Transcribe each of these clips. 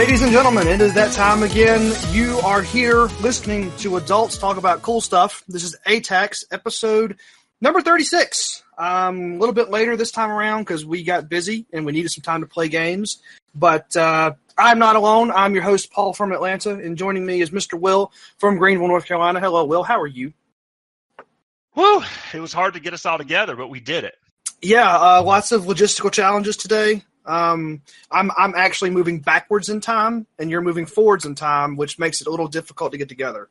Ladies and gentlemen, it is that time again. You are here listening to adults talk about cool stuff. This is ATACS episode number 36. A little bit later this time around because we got busy and we needed some time to play games. But I'm not alone. I'm your host, Paul from Atlanta, and joining me is Mr. Will from Greenville, North Carolina. Hello, Will. How are you? Whew, it was hard to get us all together, but we did it. Yeah, lots of logistical challenges today. I'm actually moving backwards in time, and you're moving forwards in time, which makes it a little difficult to get together.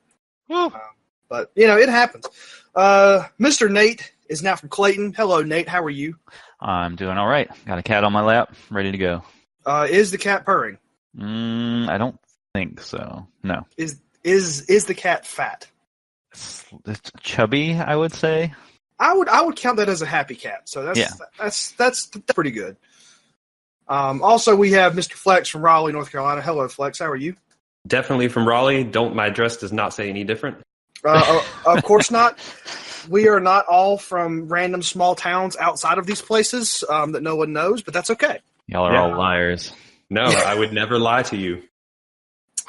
But, you know, it happens. Mr. Nate is now from Clayton. Hello, Nate. How are you? I'm doing all right. Got a cat on my lap, ready to go. Is the cat purring? I don't think so. No. Is the cat fat? It's chubby, I would say. I would count that as a happy cat. So that's pretty good. Also, we have Mr. Flex from Raleigh, North Carolina. Hello, Flex. How are you? Definitely from Raleigh. My address does not say any different. Of course not. We are not all from random small towns outside of these places that no one knows, but that's okay. Y'all are all liars. No, I would never lie to you.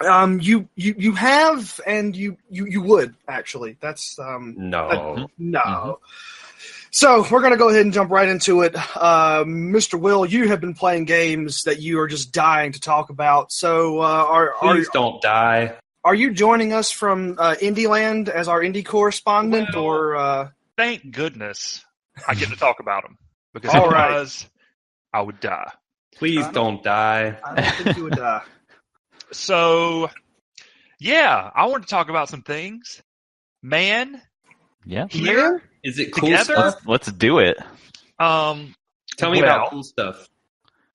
You have, and you would actually. That's no. Mm-hmm. So we're gonna go ahead and jump right into it. Mr. Will, you have been playing games that you are just dying to talk about. So please don't die. Are you joining us from Indieland as our indie correspondent, Thank goodness I get to talk about them because otherwise I would die. Please don't die. I don't think you would die. So, yeah, I want to talk about some things. Man, yeah, here is it cool together? stuff? Let's do it. Tell me about cool stuff.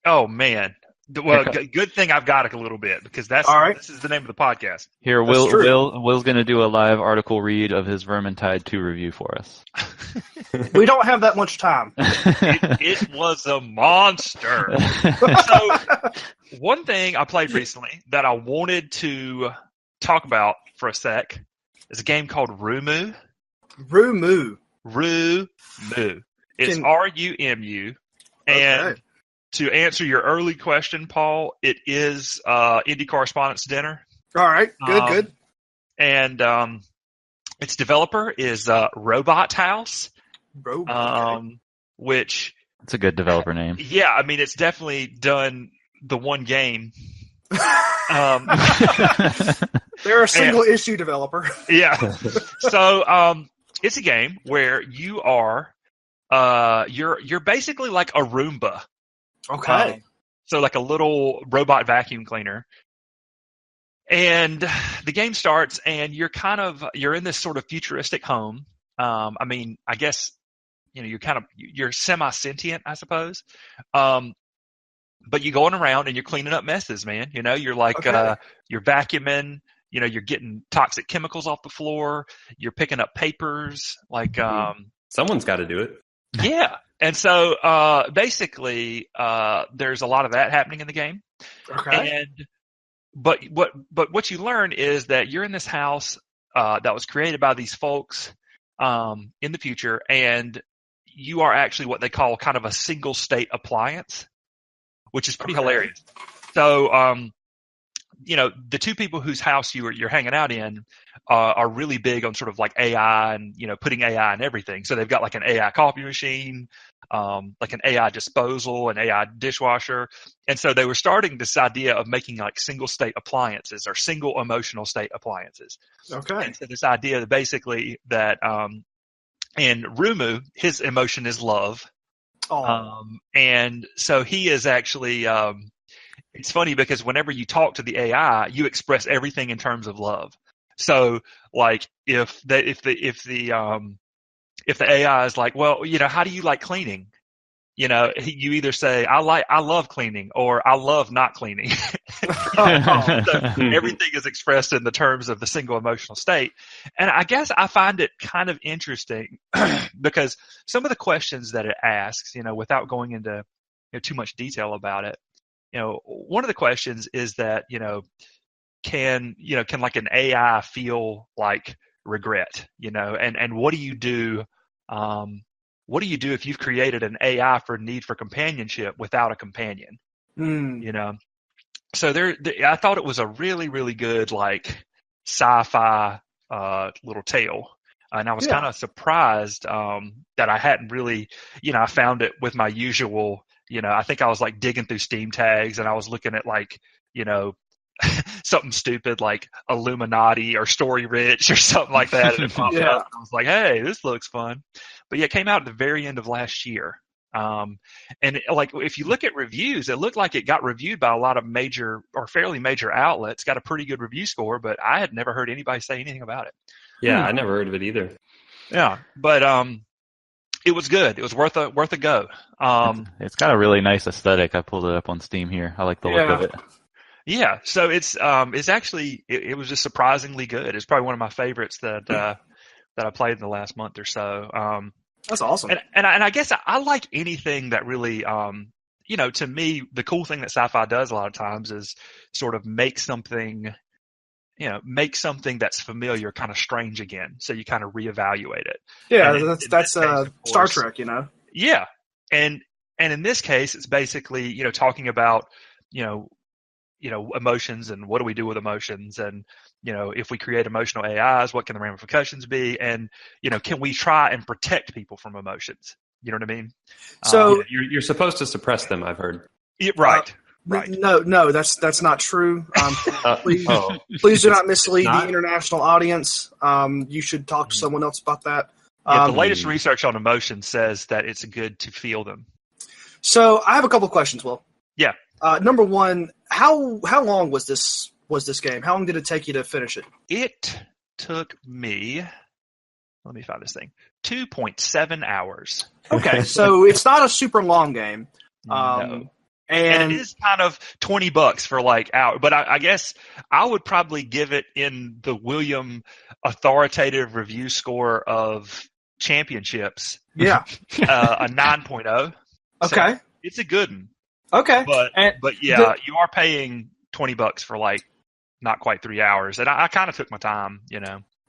Oh man, well, good thing I've got it a little bit because this is the name of the podcast. Here, Will's going to do a live article read of his Vermintide 2 review for us. We don't have that much time. It was a monster. So, one thing I played recently that I wanted to talk about for a sec is a game called Rumu. Rumu. It's Rumu. And to answer your early question, Paul, it is Indie Correspondence Dinner. All right. Good. And its developer is Robot House. Which... It's a good developer name. Yeah, I mean, it's definitely done the one game. They're a single issue developer. Yeah. So it's a game where you are you're basically like a Roomba. Okay. So like a little robot vacuum cleaner. And the game starts and you're in this sort of futuristic home. I mean, I guess you're semi-sentient, I suppose. But you're going around and you're cleaning up messes, man. You know, you're like, you're vacuuming, you're getting toxic chemicals off the floor. You're picking up papers, like, someone's got to do it. Yeah. And so, basically, there's a lot of that happening in the game. Okay. But what you learn is that you're in this house, that was created by these folks, in the future, and you are actually what they call kind of a single state appliance, which is pretty hilarious. So, the two people whose house you're hanging out in are really big on sort of like AI and, putting AI in everything. So they've got like an AI coffee machine, like an AI disposal, an AI dishwasher. And so they were starting this idea of making like single state appliances or single emotional state appliances. Okay. And so this idea that basically that, and Rumu, his emotion is love. And so he is actually, it's funny because whenever you talk to the AI, you express everything in terms of love. So like if the AI is like, well, how do you like cleaning? You either say, I love cleaning or I love not cleaning. So everything is expressed in the terms of the single emotional state. And I guess I find it kind of interesting because some of the questions that it asks, without going into too much detail about it, one of the questions is that, can like an AI feel like regret, and what do you do? What do you do if you've created an AI for need for companionship without a companion? so I thought it was a really, really good like sci-fi little tale. And I was kind of surprised that I hadn't really, I found it with my usual, I think I was like digging through Steam tags and I was looking at like, something stupid like Illuminati or Story Rich or something like that. And it popped up. I was like, hey, this looks fun. But yeah, it came out at the very end of last year. And like if you look at reviews, it looked like it got reviewed by a lot of major or fairly major outlets, got a pretty good review score, but I had never heard anybody say anything about it. Yeah, I never heard of it either. Yeah, but it was good. It was worth a go. It's got a really nice aesthetic. I pulled it up on Steam here. I like the look of it. Yeah, so it's actually it was just surprisingly good. It's probably one of my favorites that I played in the last month or so. That's awesome. And I guess I like anything that really to me the cool thing that sci-fi does a lot of times is sort of make something that's familiar kind of strange again. So you kind of reevaluate it. Yeah, that's Star Trek, Yeah. And in this case, it's basically, talking about, emotions and what do we do with emotions and, if we create emotional AIs, what can the ramifications be? And, can we try and protect people from emotions? You know what I mean? So you're supposed to suppress them, I've heard. Right. Right. No, that's not true. Please do not mislead the international audience. You should talk to someone else about that. The latest research on emotions says that it's good to feel them. So I have a couple of questions, Will. Yeah. Number one, how long was this game? How long did it take you to finish it? It took me, let me find this thing, 2.7 hours. Okay, so it's not a super long game. No. And it is kind of $20 for like hour, but I guess I would probably give it in the William authoritative review score of championships. Yeah. A 9.0. Okay. So it's a good one. Okay. But yeah, you are paying $20 for like not quite 3 hours. And I kind of took my time,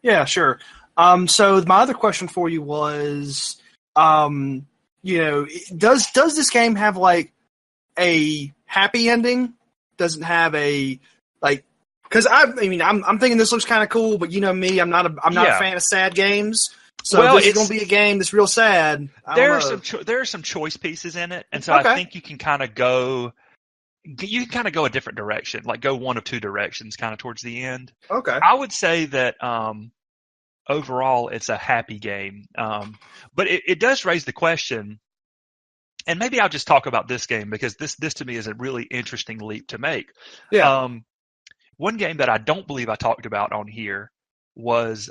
Yeah, sure. So my other question for you was, does this game have like a happy ending? Doesn't have a because I'm thinking this looks kind of cool, but you know me, I'm not a fan of sad games. So this is going to be a game that's real sad. There are some choice pieces in it, and so I think you can kind of go a different direction, like go one of two directions, kind of towards the end. Okay, I would say that overall it's a happy game, but it does raise the question. And maybe I'll just talk about this game because this to me is a really interesting leap to make. Yeah. One game that I don't believe I talked about on here was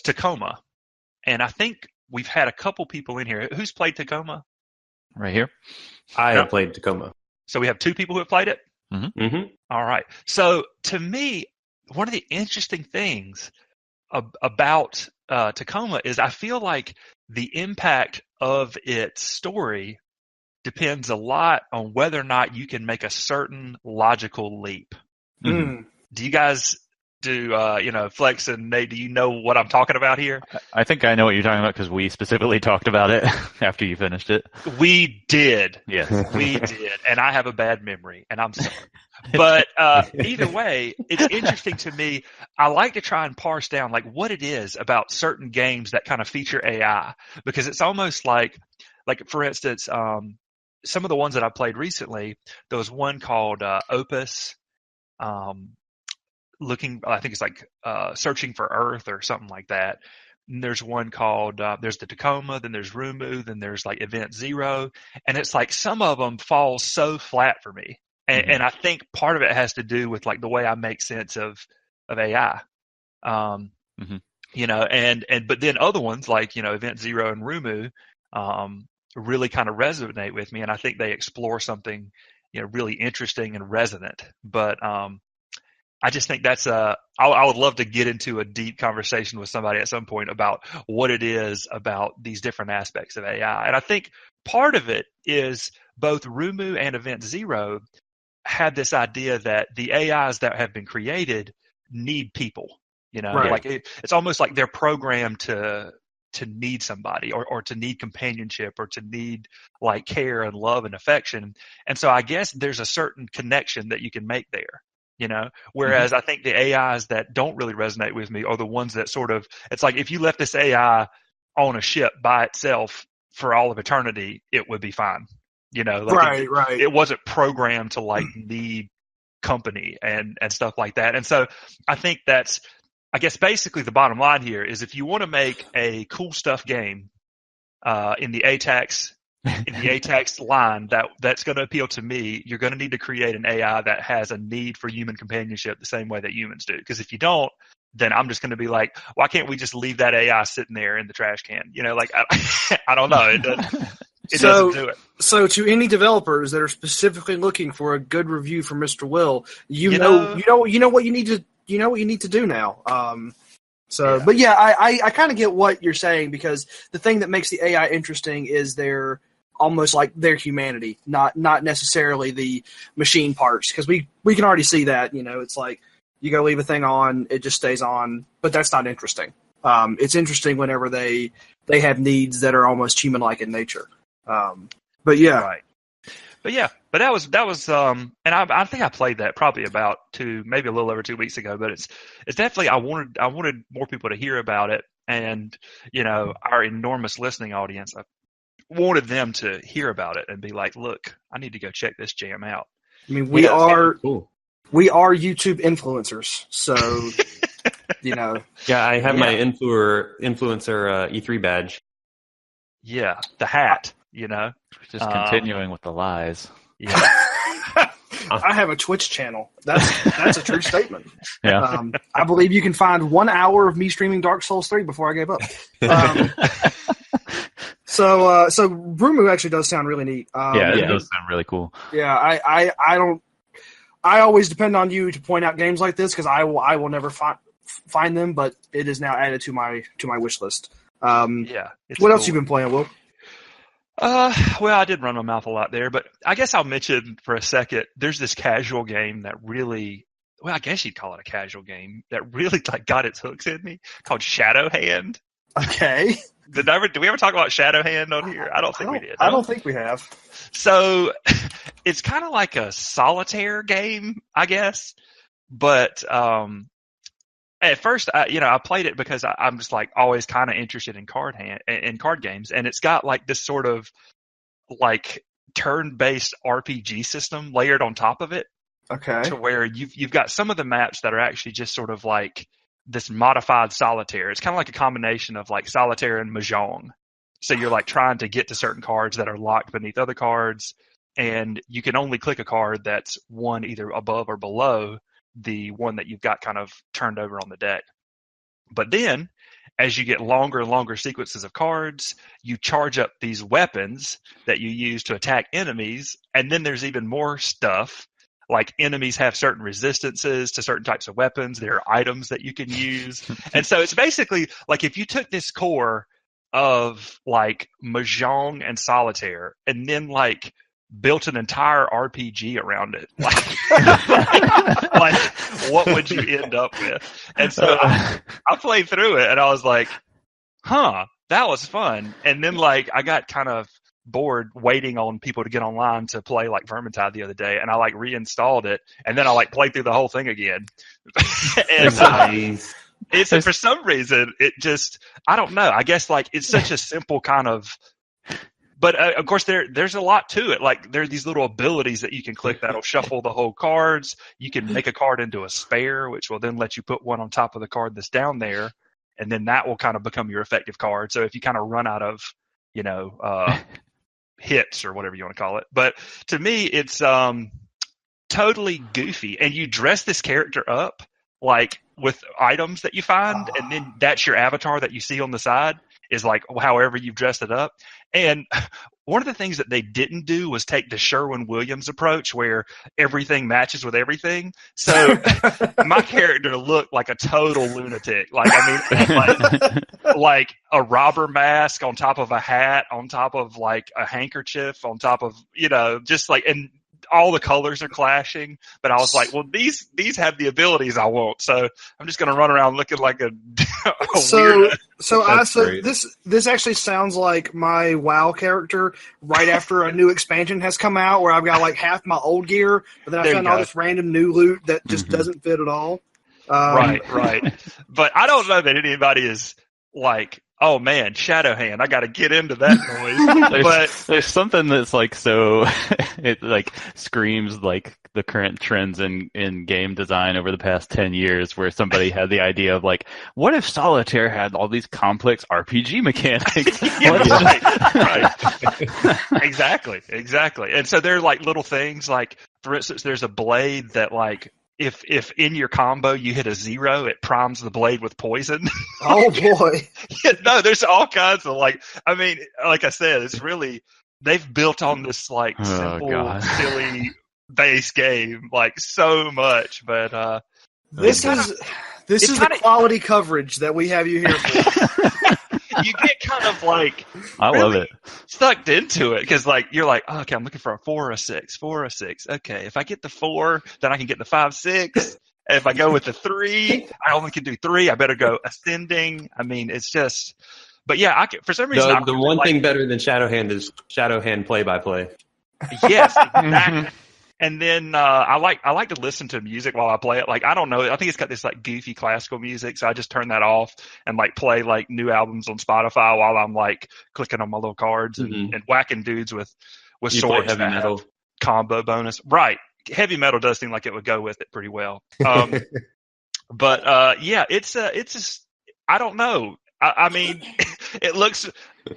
Tacoma, and I think we've had a couple people in here who's played Tacoma. Right here. I have played Tacoma. So we have two people who have played it. Mm-hmm. Mm-hmm. All right. So to me, one of the interesting things about Tacoma is I feel like the impact of its story depends a lot on whether or not you can make a certain logical leap. Mm. Do you guys Flex and Nate, do you know what I'm talking about here? I think I know what you're talking about because we specifically talked about it after you finished it. We did. Yes. We did. And I have a bad memory, and I'm sorry. But either way, it's interesting to me. I like to try and parse down like what it is about certain games that kind of feature AI, because it's almost like for instance, some of the ones that I played recently, there was one called Opus, I think it's like Searching for Earth or something like that. And there's one called, there's the Tacoma, then there's Rumu, then there's like Event Zero. And it's like some of them fall so flat for me. And I think part of it has to do with like the way I make sense of AI. But then other ones like, Event Zero and Rumu really kind of resonate with me. And I think they explore something, really interesting and resonant. But I just think that's I would love to get into a deep conversation with somebody at some point about what it is about these different aspects of AI. And I think part of it is both Rumu and Event Zero had this idea that the AIs that have been created need people, Right. Like it's almost like they're programmed to to need somebody or to need companionship or to need like care and love and affection. And so I guess there's a certain connection that you can make there, you know, whereas I think the AIs that don't really resonate with me are the ones that sort of, it's like if you left this AI on a ship by itself for all of eternity, it would be fine. You know, like right. It wasn't programmed to like need company and stuff like that. And so I think that's, I guess basically the bottom line here is if you want to make a cool stuff game in the ATACS line that's going to appeal to me, you're going to need to create an AI that has a need for human companionship the same way that humans do. Because if you don't, then I'm just going to be like, why can't we just leave that AI sitting there in the trash can? You know, like I don't know. It doesn't do it. So to any developers that are specifically looking for a good review from Mr. Will, you know what you need to do now. But yeah, I kind of get what you're saying, because the thing that makes the AI interesting is their almost like their humanity, not necessarily the machine parts, because we can already see that, you know, it's like you go leave a thing on, it just stays on, but that's not interesting. It's interesting whenever they have needs that are almost human-like in nature. But yeah. Right. But that was and I think I played that probably about maybe a little over 2 weeks ago, but it's definitely, I wanted more people to hear about it, and, you know, our enormous listening audience, I wanted them to hear about it and be like, look, I need to go check this jam out. I mean, we are YouTube influencers, so you know. Yeah, I have my influencer E3 badge. Yeah, the hat, you know. Just continuing with the lies. Yeah. I have a Twitch channel. That's a true statement. Yeah. I believe you can find 1 hour of me streaming Dark Souls 3 before I gave up. So Rumu actually does sound really neat. It does sound really cool. Yeah, I always depend on you to point out games like this, because I will never find them, but it is now added to my wish list. What else you been playing, Will? Well, I did run my mouth a lot there, but I guess I'll mention for a second, there's this casual game that really, well, I guess you'd call it a casual game that really like got its hooks in me, called Shadowhand. Okay. Did we ever talk about Shadowhand on here? I don't think we did. I don't think we have. So it's kind of like a solitaire game, I guess. But at first, I played it because I'm just like always kind of interested in card games, and it's got like this sort of like turn-based RPG system layered on top of it. Okay. To where you've got some of the maps that are actually just sort of like this modified solitaire. It's kind of like a combination of like solitaire and mahjong. So you're like trying to get to certain cards that are locked beneath other cards, and you can only click a card that's one either above or below the one that you've got kind of turned over on the deck. But then, as you get longer and longer sequences of cards, you charge up these weapons that you use to attack enemies, and then there's even more stuff. Like enemies have certain resistances to certain types of weapons. There are items that you can use. And so it's basically like if you took this core of like Mahjong and Solitaire and then like built an entire RPG around it, like what would you end up with? And so I played through it and I was like, that was fun. And then like I got kind of bored waiting on people to get online to play like Vermintide the other day, and I like reinstalled it, and then I like played through the whole thing again. And it's for some reason it just, I don't know, I guess like it's such a simple kind of, but of course there's a lot to it. Like there are these little abilities that you can click that'll shuffle the whole cards. You can make a card into a spare, which will then let you put one on top of the card that's down there, and then that will kind of become your effective card. So if you kind of run out of hits or whatever you want to call it. But to me, it's totally goofy. And you dress this character up like with items that you find, and then that's your avatar that you see on the side is like however you've dressed it up. And one of the things that they didn't do was take the Sherwin-Williams approach where everything matches with everything. So my character looked like a total lunatic. Like, I mean, like a robber mask on top of a hat, on top of like a handkerchief, on top of, just like, and all the colors are clashing, but I was like, well, these have the abilities I want, so I'm just going to run around looking like a weirdo. So this actually sounds like my WoW character right after a new expansion has come out, where I've got like half my old gear, but then I found all this random new loot that just doesn't fit at all. Right. But I don't know that anybody is like, oh man, Shadowhand, I got to get into that noise. There's something that's like so it like screams like the current trends in game design over the past 10 years, where somebody had the idea of like, what if Solitaire had all these complex RPG mechanics? Right. Exactly. And so they're like little things, like for instance, there's a blade that like if in your combo you hit a 0, it primes the blade with poison. Oh boy. No, there's all kinds of like I said, it's really, they've built on this like simple, silly base game like so much, but this is the quality coverage that we have you here for. You get kind of like, I love it, sucked into it, because like you're like, oh, okay, I'm looking for a 4 or a 6, 4 or 6. Okay, if I get the 4, then I can get the 5, 6. If I go with the 3, I only can do 3. I better go ascending. I mean, it's just, but yeah, for some reason, the one thing better than Shadowhand is Shadowhand play-by-play. Yes, exactly. And then I like to listen to music while I play it. Like, I don't know, I think it's got this like goofy classical music, so I just turn that off and like play like new albums on Spotify while I'm like clicking on my little cards and whacking dudes with swords. Heavy metal combo bonus, right? Heavy metal does seem like it would go with it pretty well. But yeah, it's just, I don't know. I mean, it looks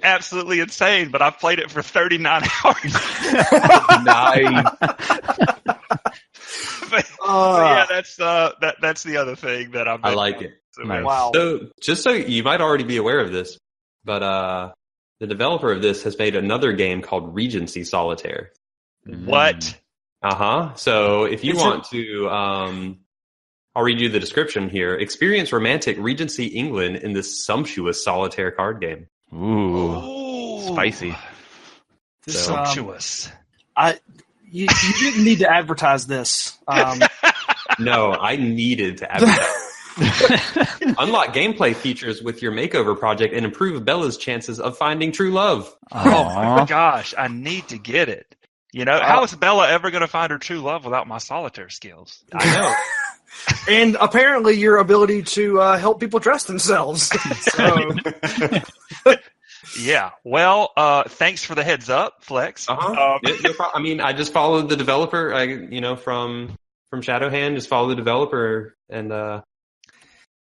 absolutely insane, but I've played it for 39 hours. Nice. But yeah, that's the other thing that I like it. Nice. Wow. So just so you might already be aware of this, but the developer of this has made another game called Regency Solitaire. What? So if you want to, I'll read you the description here. Experience romantic Regency England in this sumptuous solitaire card game. Ooh. Spicy. Sumptuous. You didn't need to advertise this. No, I needed to advertise. Unlock gameplay features with your makeover project and improve Bella's chances of finding true love. Oh my gosh, I need to get it. You know, how is Bella ever going to find her true love without my solitaire skills? I know. And apparently your ability to help people dress themselves. So. Yeah. Well, thanks for the heads up, Flex. I mean, I just followed the developer. From Shadowhand, just follow the developer, and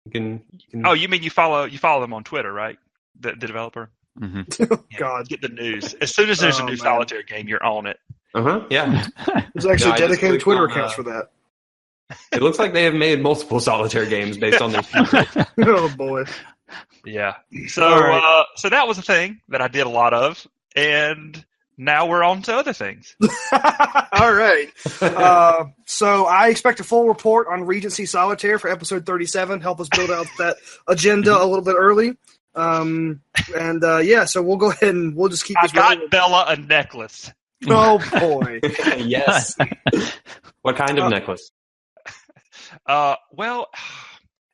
you can. Oh, you mean you follow them on Twitter, right? The developer. Mm-hmm. Oh, God, get the news as soon as there's a new solitaire game, you're on it. Yeah. There's actually dedicated Twitter accounts for that. It looks like they have made multiple solitaire games based on their features. Oh boy. Yeah. So so that was a thing that I did a lot of, and now we're on to other things. All right. So I expect a full report on Regency Solitaire for episode 37. Help us build out that agenda a little bit early. So we'll go ahead and we'll just keep this I got Bella a necklace. Oh boy. Yes. What kind of necklace? Well,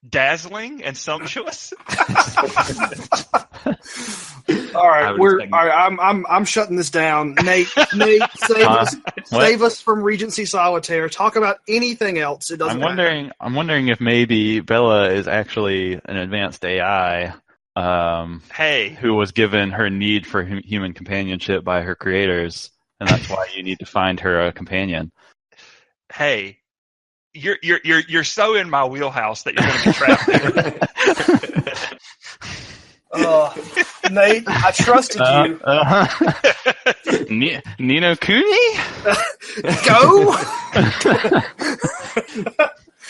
dazzling and sumptuous. All right, I'm shutting this down. Nate, save us from Regency Solitaire. Talk about anything else. It doesn't matter. I'm wondering if maybe Bella is actually an advanced AI. Who was given her need for human companionship by her creators, and that's why you need to find her a companion. Hey. You're so in my wheelhouse that you're going to be trapped there. Nate, I trusted you. Nino Kuni? Go!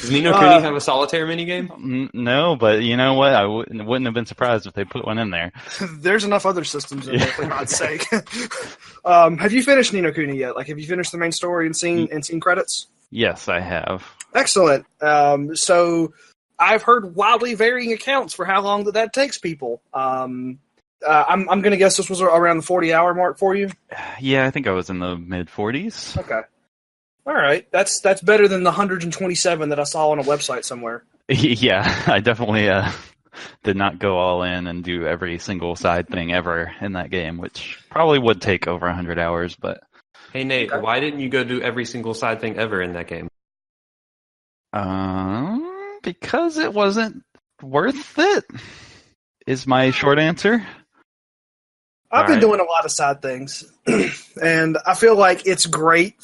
Does Nino Kuni have a solitaire minigame? No, but you know what? I wouldn't have been surprised if they put one in there. There's enough other systems in there, for God's sake. Have you finished Nino Kuni yet? Like, have you finished the main story and seen credits? Yes, I have. Excellent. So I've heard wildly varying accounts for how long that takes people. I'm going to guess this was around the 40-hour mark for you? Yeah, I think I was in the mid-40s. Okay. All right, that's better than the 127 that I saw on a website somewhere. Yeah, I definitely did not go all in and do every single side thing ever in that game, which probably would take over 100 hours. But hey, Nate, why didn't you go do every single side thing ever in that game? Because it wasn't worth it, is my short answer. I've been doing a lot of side things, and I feel like it's great.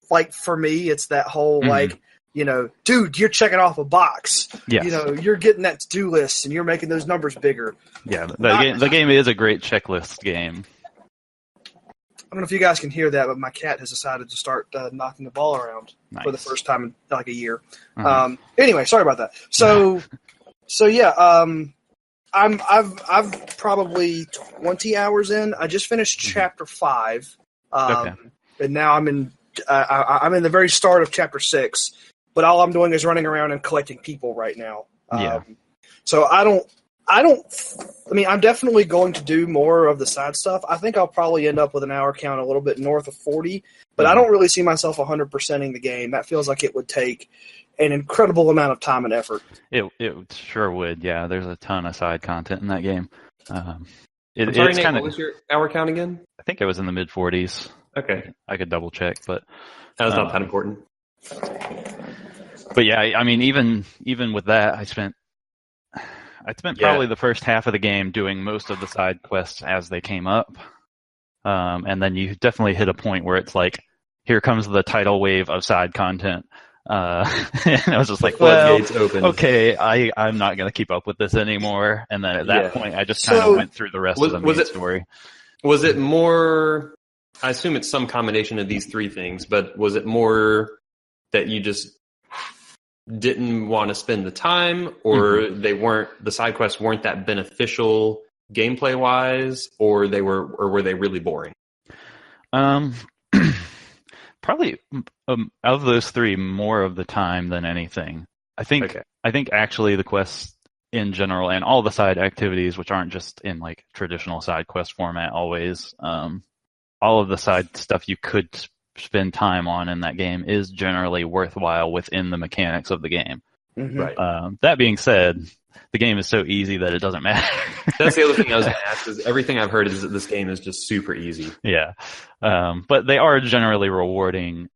Like, for me, it's that whole, like, you know, dude, you're checking off a box. Yes. You know, you're getting that to-do list, and you're making those numbers bigger. Yeah, the game is a great checklist game. I don't know if you guys can hear that, but my cat has decided to start knocking the ball around for the first time in, like, a year. Anyway, sorry about that. So yeah, I've probably 20 hours in. I just finished chapter 5, and now I'm in the very start of chapter 6. But all I'm doing is running around and collecting people right now. So I mean, I'm definitely going to do more of the side stuff. I think I'll probably end up with an hour count a little bit north of 40, but I don't really see myself 100%ing the game. That feels like it would take an incredible amount of time and effort. It sure would, yeah. There's a ton of side content in that game. Sorry, Nate, what was your hour count again? I think it was in the mid-40s. Okay. I could double check, but that was not that important. But yeah, I mean, even with that, I spent probably the first half of the game doing most of the side quests as they came up. And then you definitely hit a point where it's like, here comes the tidal wave of side content. And I was just like, well, okay, I'm not going to keep up with this anymore. And then at that point, I just kind of went through the rest of the main story. Was it more, I assume it's some combination of these three things, but was it more that you just didn't want to spend the time, or the side quests weren't that beneficial gameplay wise, or were they really boring? Probably of those three, more of the time than anything. I think actually the quests in general and all the side activities, which aren't just in like traditional side quest format always, all of the side stuff you could spend time on in that game is generally worthwhile within the mechanics of the game. Right. That being said, the game is so easy that it doesn't matter. That's the other thing I was going to ask. Is everything I've heard is that this game is just super easy. Yeah, but they are generally rewarding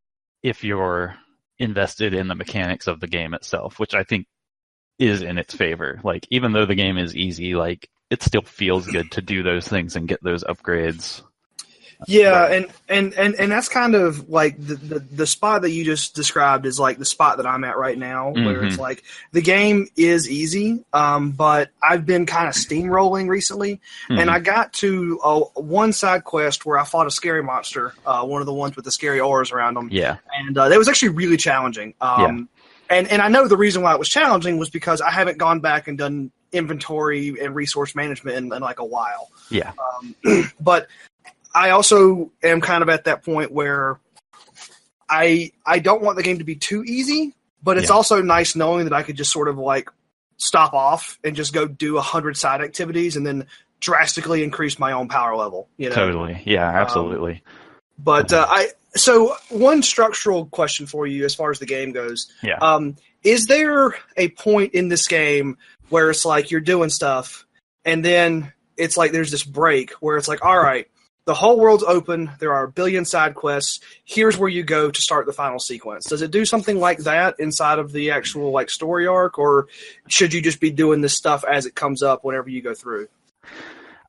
if you're invested in the mechanics of the game itself, which I think is in its favor. Like, even though the game is easy, like, it still feels good to do those things and get those upgrades. Yeah, right. and that's kind of like the spot that you just described is like the spot that I'm at right now, where it's like the game is easy, but I've been kind of steamrolling recently, and I got to one side quest where I fought a scary monster, one of the ones with the scary auras around them. Yeah, and that was actually really challenging. And I know the reason why it was challenging was because I haven't gone back and done inventory and resource management in like a while. Yeah, but I also am kind of at that point where I don't want the game to be too easy, but it's also nice knowing that I could just sort of like stop off and just go do 100 side activities and then drastically increase my own power level. You know? Totally. Yeah, absolutely. So one structural question for you as far as the game goes. Yeah. Is there a point in this game where it's like you're doing stuff and then it's like there's this break where it's like, all right, the whole world's open. There are a billion side quests. Here's where you go to start the final sequence. Does it do something like that inside of the actual like story arc, or should you just be doing this stuff as it comes up whenever you go through?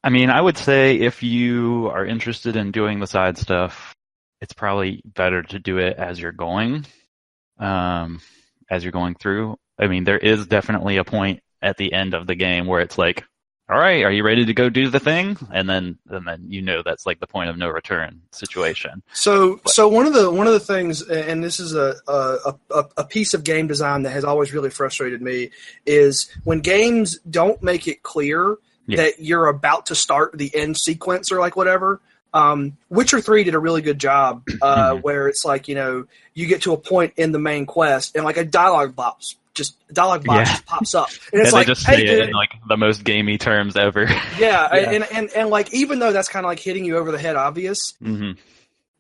I mean, I would say if you are interested in doing the side stuff, it's probably better to do it as you're going through. I mean, there is definitely a point at the end of the game where it's like, all right, are you ready to go do the thing? And then you know that's like the point of no return situation. So one of the things, and this is a piece of game design that has always really frustrated me, is when games don't make it clear that you're about to start the end sequence or like whatever. Witcher 3 did a really good job where it's like, you know, you get to a point in the main quest and like a dialogue box just pops up, and it's they like, just say it in like the most gamey terms ever. And like even though that's kind of like hitting you over the head obvious,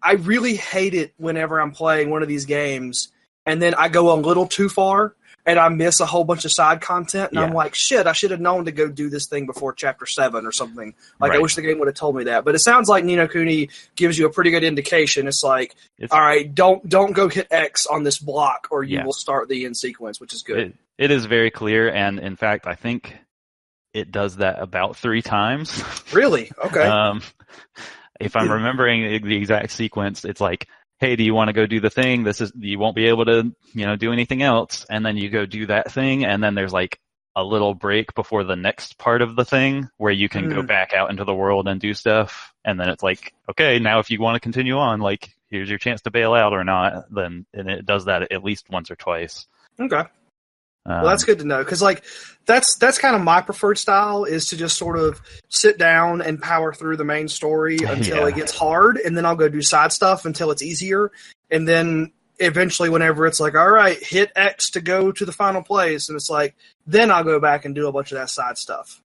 I really hate it whenever I'm playing one of these games and then I go a little too far and I miss a whole bunch of side content, and I'm like, shit, I should have known to go do this thing before Chapter 7 or something. Like, I wish the game would have told me that. But it sounds like Ni no Kuni gives you a pretty good indication. It's like, all right, don't go hit X on this block, or you will start the end sequence, which is good. It is very clear, and in fact, I think it does that about 3 times. Really? Okay. If I'm remembering the exact sequence, it's like, hey, do you want to go do the thing? You won't be able to, do anything else. And then you go do that thing. And then there's like a little break before the next part of the thing where you can go back out into the world and do stuff. And then it's like, okay, now if you want to continue on, like, here's your chance to bail out or not. And it does that at least once or twice. Okay. Well, that's good to know, because like that's kind of my preferred style, is to just sort of sit down and power through the main story until it gets hard, and then I'll go do side stuff until it's easier, and then eventually whenever it's like, all right, hit X to go to the final place, and it's like, then I'll go back and do a bunch of that side stuff.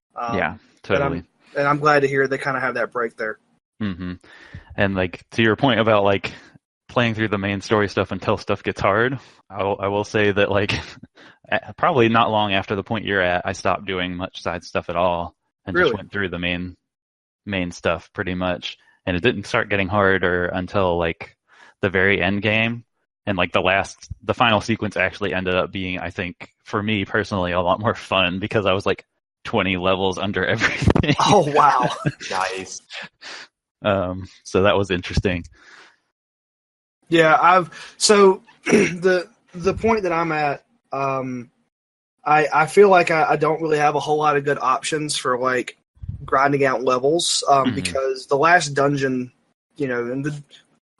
Totally. And I'm glad to hear they kind of have that break there. Mm-hmm. And like, to your point about like playing through the main story stuff until stuff gets hard, I will say that like probably not long after the point you're at, I stopped doing much side stuff at all and just went through the main stuff pretty much. And it didn't start getting harder until like the very end game. And like the final sequence actually ended up being, I think, for me personally, a lot more fun because I was like 20 levels under everything. Oh, wow. Nice. So that was interesting. Yeah, so the point that I'm at, I feel like I don't really have a whole lot of good options for like grinding out levels, because the last dungeon, and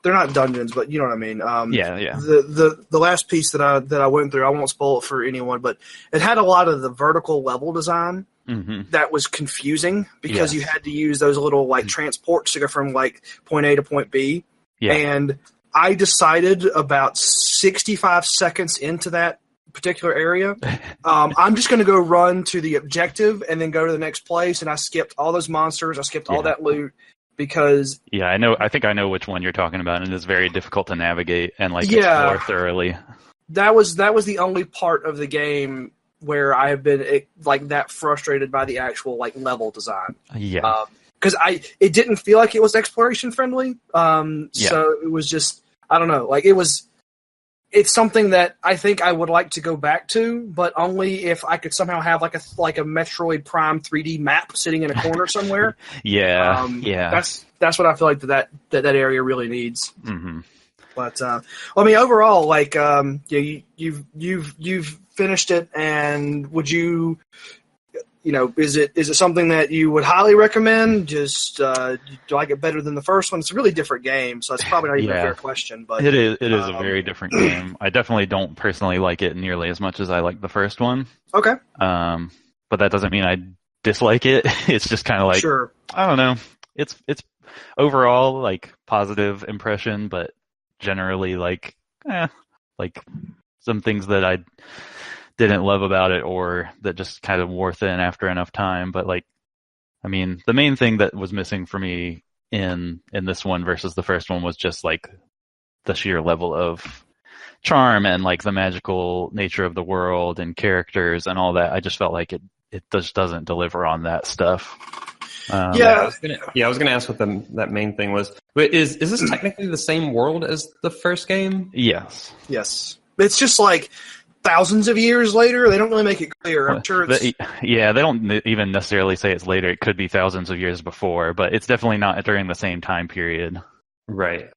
they're not dungeons, but you know what I mean. The last piece that I went through, I won't spoil it for anyone, but it had a lot of the vertical level design that was confusing because you had to use those little like transports to go from like point A to point B, and I decided about 65 seconds into that particular area, I'm just going to go run to the objective and then go to the next place. And I skipped all those monsters. I skipped all that loot because... Yeah, I think I know which one you're talking about, and it's very difficult to navigate and like explore thoroughly. That was the only part of the game where I have been like that frustrated by the actual like level design. Yeah. Because it didn't feel like it was exploration friendly. So it was just, I don't know, like it's something that I think I would like to go back to, but only if I could somehow have like a Metroid Prime 3D map sitting in a corner somewhere. That's what I feel like that area really needs. Mm-hmm. But I mean, overall, like you've finished it, and would you? Is it something that you would highly recommend? Just do you like it better than the first one? It's a really different game, so it's probably not even a fair question. But it is a very different game. I definitely don't personally like it nearly as much as I like the first one. Okay. But that doesn't mean I dislike it. It's just kind of like, I don't know. It's overall like positive impression, but generally like some things that I didn't love about it, or that just kind of wore thin after enough time. But like, I mean, the main thing that was missing for me in this one versus the first one was just like the sheer level of charm and like the magical nature of the world and characters and all that. I just felt like it just doesn't deliver on that stuff. I was gonna ask what that main thing was. But is this technically the same world as the first game? Yes. It's just like thousands of years later. They don't really make it clear. I'm sure it's... they don't even necessarily say it's later. It could be thousands of years before, but it's definitely not during the same time period. Right.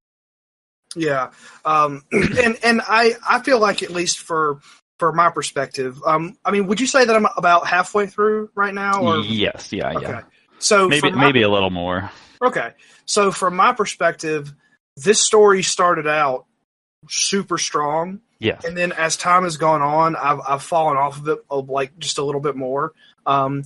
Yeah. And I feel like, at least for my perspective, I mean, would you say that I'm about halfway through right now? Or? Yes. Yeah. Okay. Yeah. So maybe a little more. Okay. So from my perspective, this story started out super strong. Yes. And then as time has gone on, I've fallen off of it like just a little bit more. I'm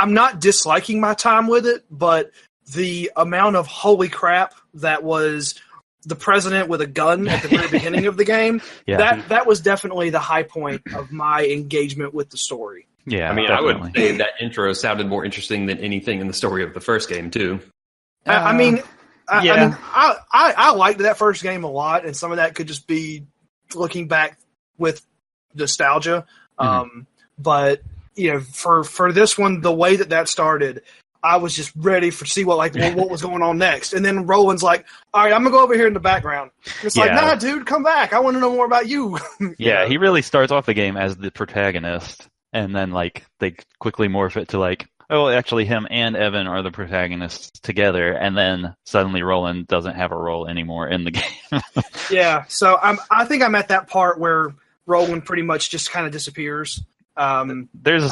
not disliking my time with it, but the amount of holy crap that was the president with a gun at the very beginning of the game, that was definitely the high point of my engagement with the story. Yeah, I mean, definitely. I would say that intro sounded more interesting than anything in the story of the first game, too. I mean, I mean, I liked that first game a lot, and some of that could just be looking back with nostalgia. But for this one, the way that started, I was just ready to see what was going on next. And then Roland's like, all right, I'm going to go over here in the background. It's like, nah, dude, come back. I want to know more about you. Yeah, he really starts off the game as the protagonist. And then, they quickly morph it to, oh, actually him and Evan are the protagonists together. And then suddenly Roland doesn't have a role anymore in the game. Yeah, so I think I'm at that part where Roland pretty much just kind of disappears. There's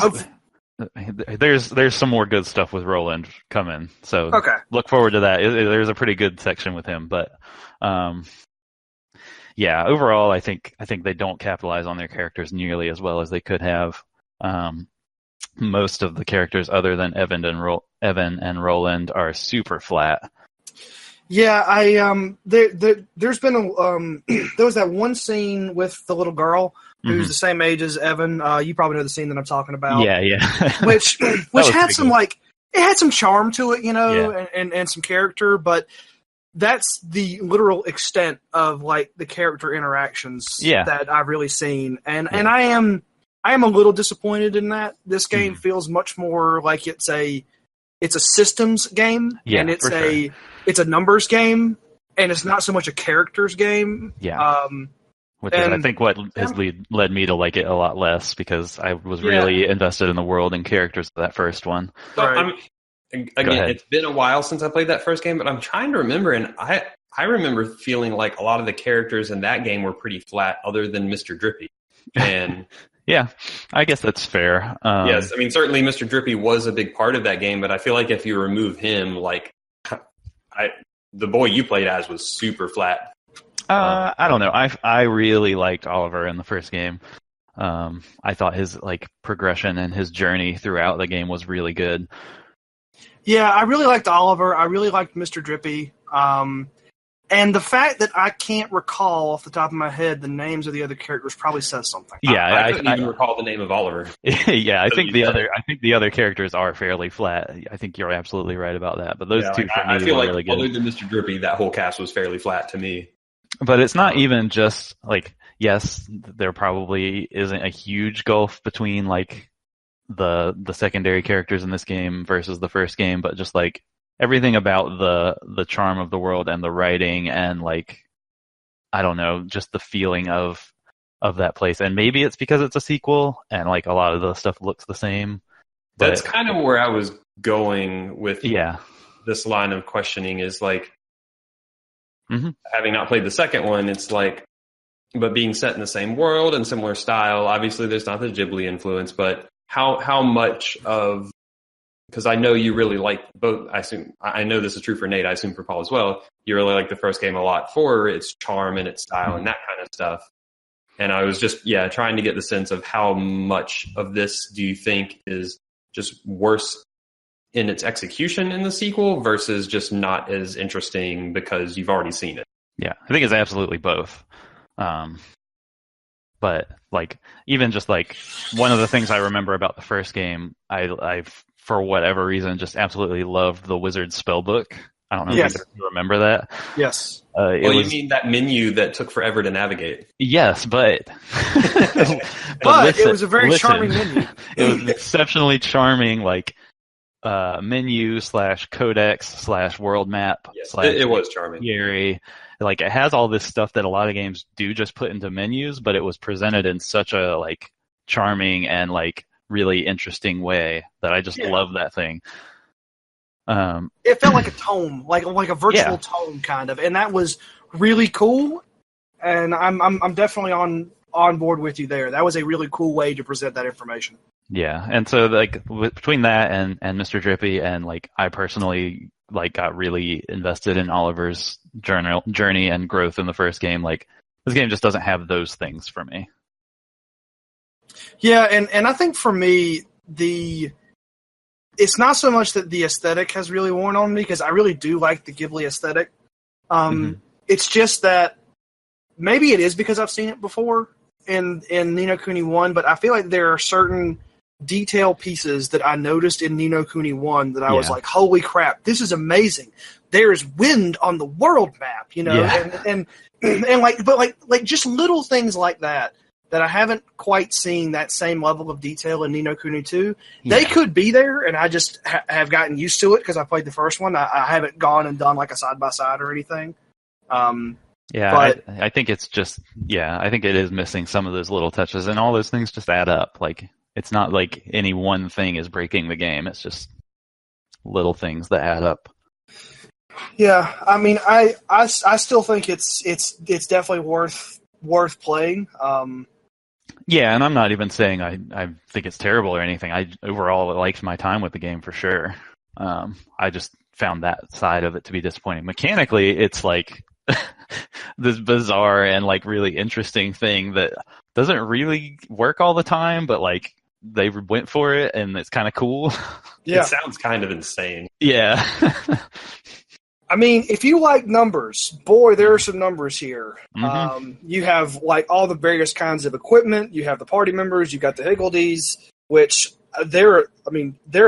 some more good stuff with Roland coming, so look forward to that. There's a pretty good section with him, but overall, I think they don't capitalize on their characters nearly as well as they could have. Most of the characters, other than Evan and Roland, are super flat. Yeah, there's been there was that one scene with the little girl who's the same age as Evan. You probably know the scene that I'm talking about. Yeah. which had some it had some charm to it, and some character, but that's the literal extent of the character interactions that I've really seen, and I am a little disappointed in that. This game feels much more like it's a systems game, and it's it's a numbers game, and it's not so much a characters game. Yeah. Which is, I think, what has led me to like it a lot less, because I was really invested in the world and characters of that first one. So again, it's been a while since I played that first game, but I'm trying to remember, and I remember feeling like a lot of the characters in that game were pretty flat, other than Mr. Drippy. And yeah, I guess that's fair. Yes, I mean, certainly Mr. Drippy was a big part of that game, but I feel like if you remove him, the boy you played as was super flat. I don't know. I really liked Oliver in the first game. I thought his progression and his journey throughout the game was really good. Yeah, I really liked Oliver. I really liked Mr. Drippy. And the fact that I can't recall off the top of my head the names of the other characters probably says something. Yeah, I couldn't even recall the name of Oliver. Yeah, I think the other characters are fairly flat. I think you're absolutely right about that. But those two for me were really good. Other than Mr. Drippy, that whole cast was fairly flat to me. But it's not even just yes, there probably isn't a huge gulf between the secondary characters in this game versus the first game, but just everything about the charm of the world and the writing and I don't know, just the feeling of that place. And maybe it's because it's a sequel and a lot of the stuff looks the same. That's kind of where I was going with this line of questioning is having not played the second one, it's but being set in the same world and similar style, obviously there's not the Ghibli influence, but how much of, because I know you really like both, I know this is true for Nate, I assume for Paul as well, you really like the first game a lot for its charm and its style and that kind of stuff. And I was just, trying to get the sense of how much of this do you think is just worse in its execution in the sequel versus just not as interesting because you've already seen it. Yeah, I think it's absolutely both. But even just one of the things I remember about the first game, I for whatever reason just absolutely loved the Wizard spellbook. I don't know if you remember that. Yes. You mean that menu that took forever to navigate? Yes, but but it was a very charming menu. It was exceptionally charming, menu / codex / world map. Yes, it was charming. Scary. It has all this stuff that a lot of games do just put into menus, but it was presented in such a charming and really interesting way that I just love that thing. It felt like a tome, like a virtual tome kind of, and that was really cool. And I'm definitely on board with you there. That was a really cool way to present that information. Yeah, and so between that and Mr. Drippy and I personally got really invested in Oliver's journey and growth in the first game. This game just doesn't have those things for me. Yeah, and I think for me it's not so much that the aesthetic has really worn on me, because I really do like the Ghibli aesthetic. It's just that maybe it is because I've seen it before in Ni no Kuni 1, but I feel like there are certain detail pieces that I noticed in Ni no Kuni 1 that I was like, holy crap, this is amazing. There's wind on the world map, and like just little things like that I haven't quite seen that same level of detail in Ni no Kuni 2. They could be there, and I just have gotten used to it because I played the first one. I haven't gone and done like a side-by-side or anything. But I think it's just, I think it is missing some of those little touches, and all those things just add up. Like, it's not like any one thing is breaking the game. It's just little things that add up. Yeah, I mean, I still think it's definitely worth playing. Yeah, and I'm not even saying I think it's terrible or anything. I overall liked my time with the game for sure. I just found that side of it to be disappointing. Mechanically, it's like this bizarre and like really interesting thing that doesn't really work all the time, but like they went for it and it's kind of cool. Yeah. It sounds kind of insane. Yeah. I mean, if you like numbers, boy, there are some numbers here. Mm-hmm. You have like all the various kinds of equipment. You have the party members. You got the Higgledies, which they're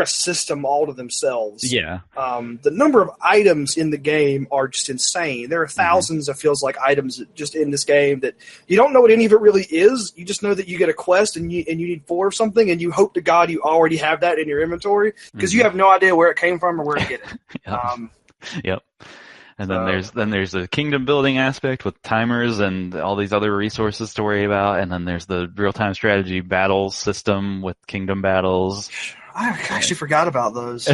a system all to themselves. Yeah. The number of items in the game are just insane. There are thousands of feels like items just in this game that you don't know what any of it really is. You just know that you get a quest and you need 4 of something, and you hope to God you already have that in your inventory because you have no idea where it came from or where to get it. Yep. And then there's the kingdom building aspect with timers and all these other resources to worry about, and then there's the real-time strategy battles system with kingdom battles. I actually forgot about those.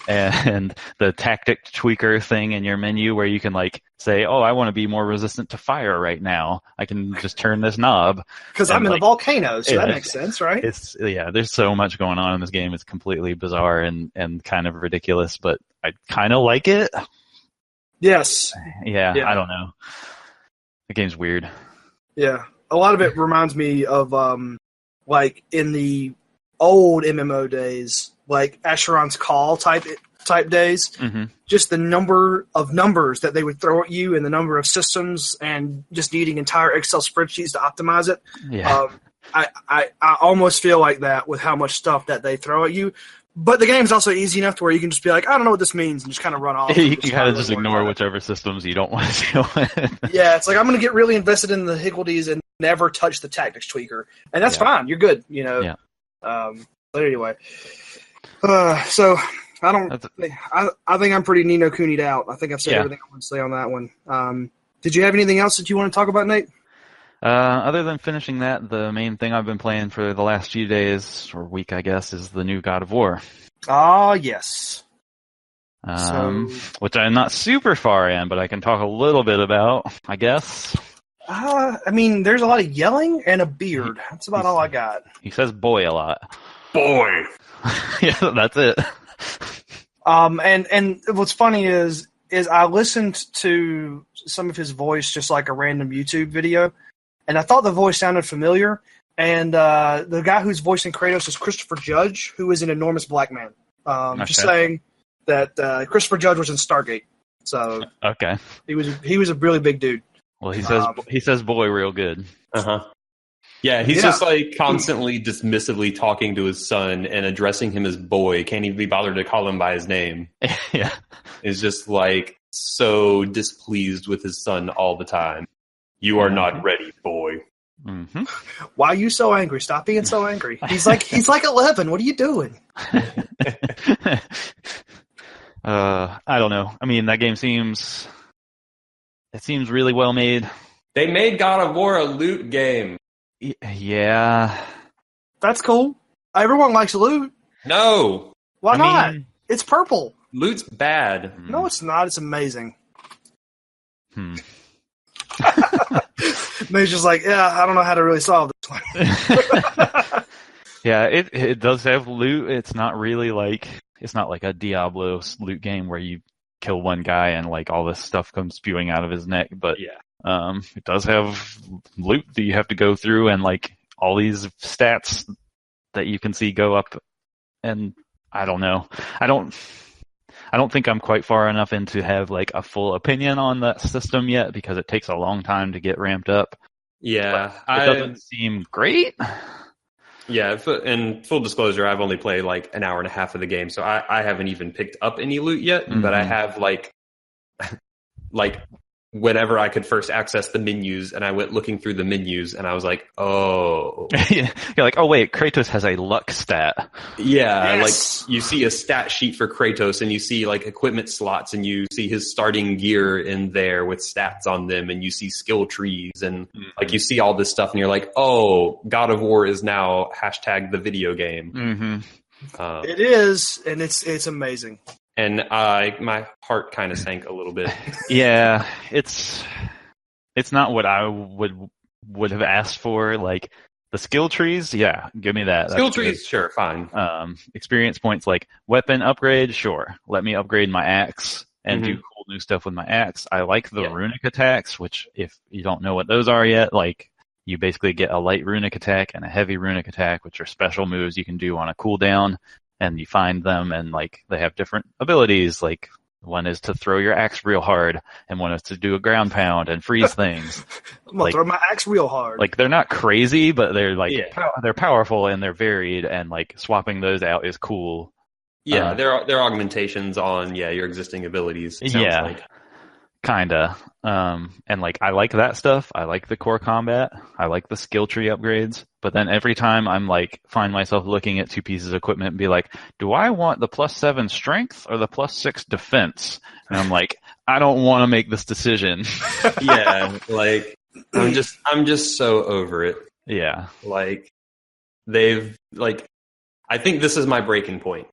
And the tactic tweaker thing in your menu where you can like say, oh, I want to be more resistant to fire right now. I can just turn this knob. Because I'm in a volcano, so that makes sense, right? There's so much going on in this game. It's completely bizarre and kind of ridiculous, but I kind of like it. Yes. Yeah, I don't know. The game's weird. Yeah. A lot of it reminds me of like in the old MMO days, like Asheron's Call type days. Mm-hmm. Just the number of numbers that they would throw at you and the number of systems and just needing entire Excel spreadsheets to optimize it. Yeah. I almost feel like that with how much stuff that they throw at you. But the game's also easy enough to where you can just be like, I don't know what this means, and just kind of run off. You can kind of just ignore whichever systems you don't want to deal with. Yeah, it's like I'm going to get really invested in the Higgledies and never touch the tactics tweaker. And that's fine. You're good, Yeah. But anyway. So I think I'm pretty Ni no Kuni'd out. I think I've said everything I want to say on that one. Did you have anything else that you want to talk about, Nate? Other than finishing that, the main thing I've been playing for the last few days, or week, I guess, is the new God of War. Ah, yes. Which I'm not super far in, but I can talk a little bit about, I guess. I mean, there's a lot of yelling and a beard. That's about all I got. He says boy a lot. Boy! Yeah, that's it. And what's funny is I listened to some of his voice, just like a random YouTube video, and I thought the voice sounded familiar. And the guy who's voicing Kratos is Christopher Judge, who is an enormous black man. Just saying that Christopher Judge was in Stargate, so okay, he was a really big dude. Well, he says boy real good. Yeah, he's just like constantly dismissively talking to his son and addressing him as boy. Can't even be bothered to call him by his name. Yeah, is just like so displeased with his son all the time. You are not ready, boy. Mm-hmm. Why are you so angry? Stop being so angry. He's like 11. What are you doing? I don't know. I mean, that game seems really well made. They made God of War a loot game. Yeah. That's cool. Everyone likes loot. No. Why not? It's purple. Loot's bad. No, it's not. It's amazing. Nate's just like, I don't know how to really solve this one. Yeah, it does have loot. It's not really like a Diablo loot game where you kill one guy and like all this stuff comes spewing out of his neck. But it does have loot that you have to go through and like all these stats that you can see go up. And I don't know. I don't think I'm quite far enough in to have like a full opinion on that system yet because it takes a long time to get ramped up. Yeah, It doesn't seem great. Yeah, and full disclosure, I've only played like an hour and a half of the game, so I haven't even picked up any loot yet. But I have like whenever I could first access the menus, and I went looking through the menus, and I was like, oh. You're like, oh wait, Kratos has a luck stat. Yeah, Yes. like you see a stat sheet for Kratos, and you see like equipment slots, and you see his starting gear in there with stats on them, and you see skill trees, and like you see all this stuff, and you're like, oh, God of War is now #the video game. Mm-hmm. It is, and it's amazing. And my heart kind of sank a little bit. Yeah, it's not what I would have asked for. Like the skill trees, yeah, give me that. Skill That's trees, good. sure, fine. Experience points, like weapon upgrade, sure. Let me upgrade my axe and do cool new stuff with my axe. I like the runic attacks, which if you don't know what those are yet, like you basically get a light runic attack and a heavy runic attack, which are special moves you can do on a cooldown. And you find them, and like they have different abilities. Like one is to throw your axe real hard, and one is to do a ground pound and freeze things. I'm gonna throw my axe real hard. Like they're not crazy, but they're like they're powerful and they're varied, and like swapping those out is cool. Yeah, they're augmentations on your existing abilities. It sounds like. Kinda. And like I like that stuff. I like the core combat. I like the skill tree upgrades. But then every time I'm like find myself looking at two pieces of equipment and be like, do I want the +7 strength or the +6 defense? And I'm like, I don't want to make this decision. Yeah, like I'm just so over it. Yeah. Like they've like I think this is my breaking point.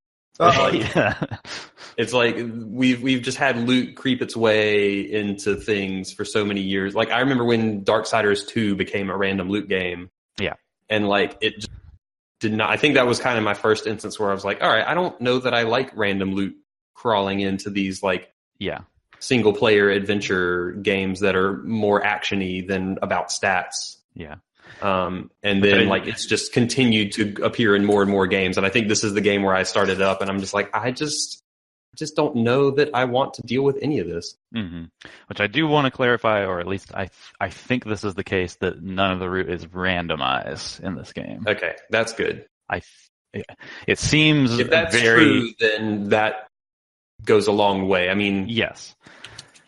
It's like we've just had loot creep its way into things for so many years. Like I remember when Darksiders 2 became a random loot game. Yeah. And like it just did not. I think that was kind of my first instance where I was like, all right, I don't know that I like random loot crawling into these like single player adventure games that are more actiony than about stats. Yeah. And then like it's just continued to appear in more and more games. And I think this is the game where I started up and I'm just like, I just don't know that I want to deal with any of this. Mm-hmm. Which I do want to clarify, or at least I think this is the case, that none of the route is randomized in this game. Okay, that's good. It seems if that's very true, then that goes a long way. I mean, yes.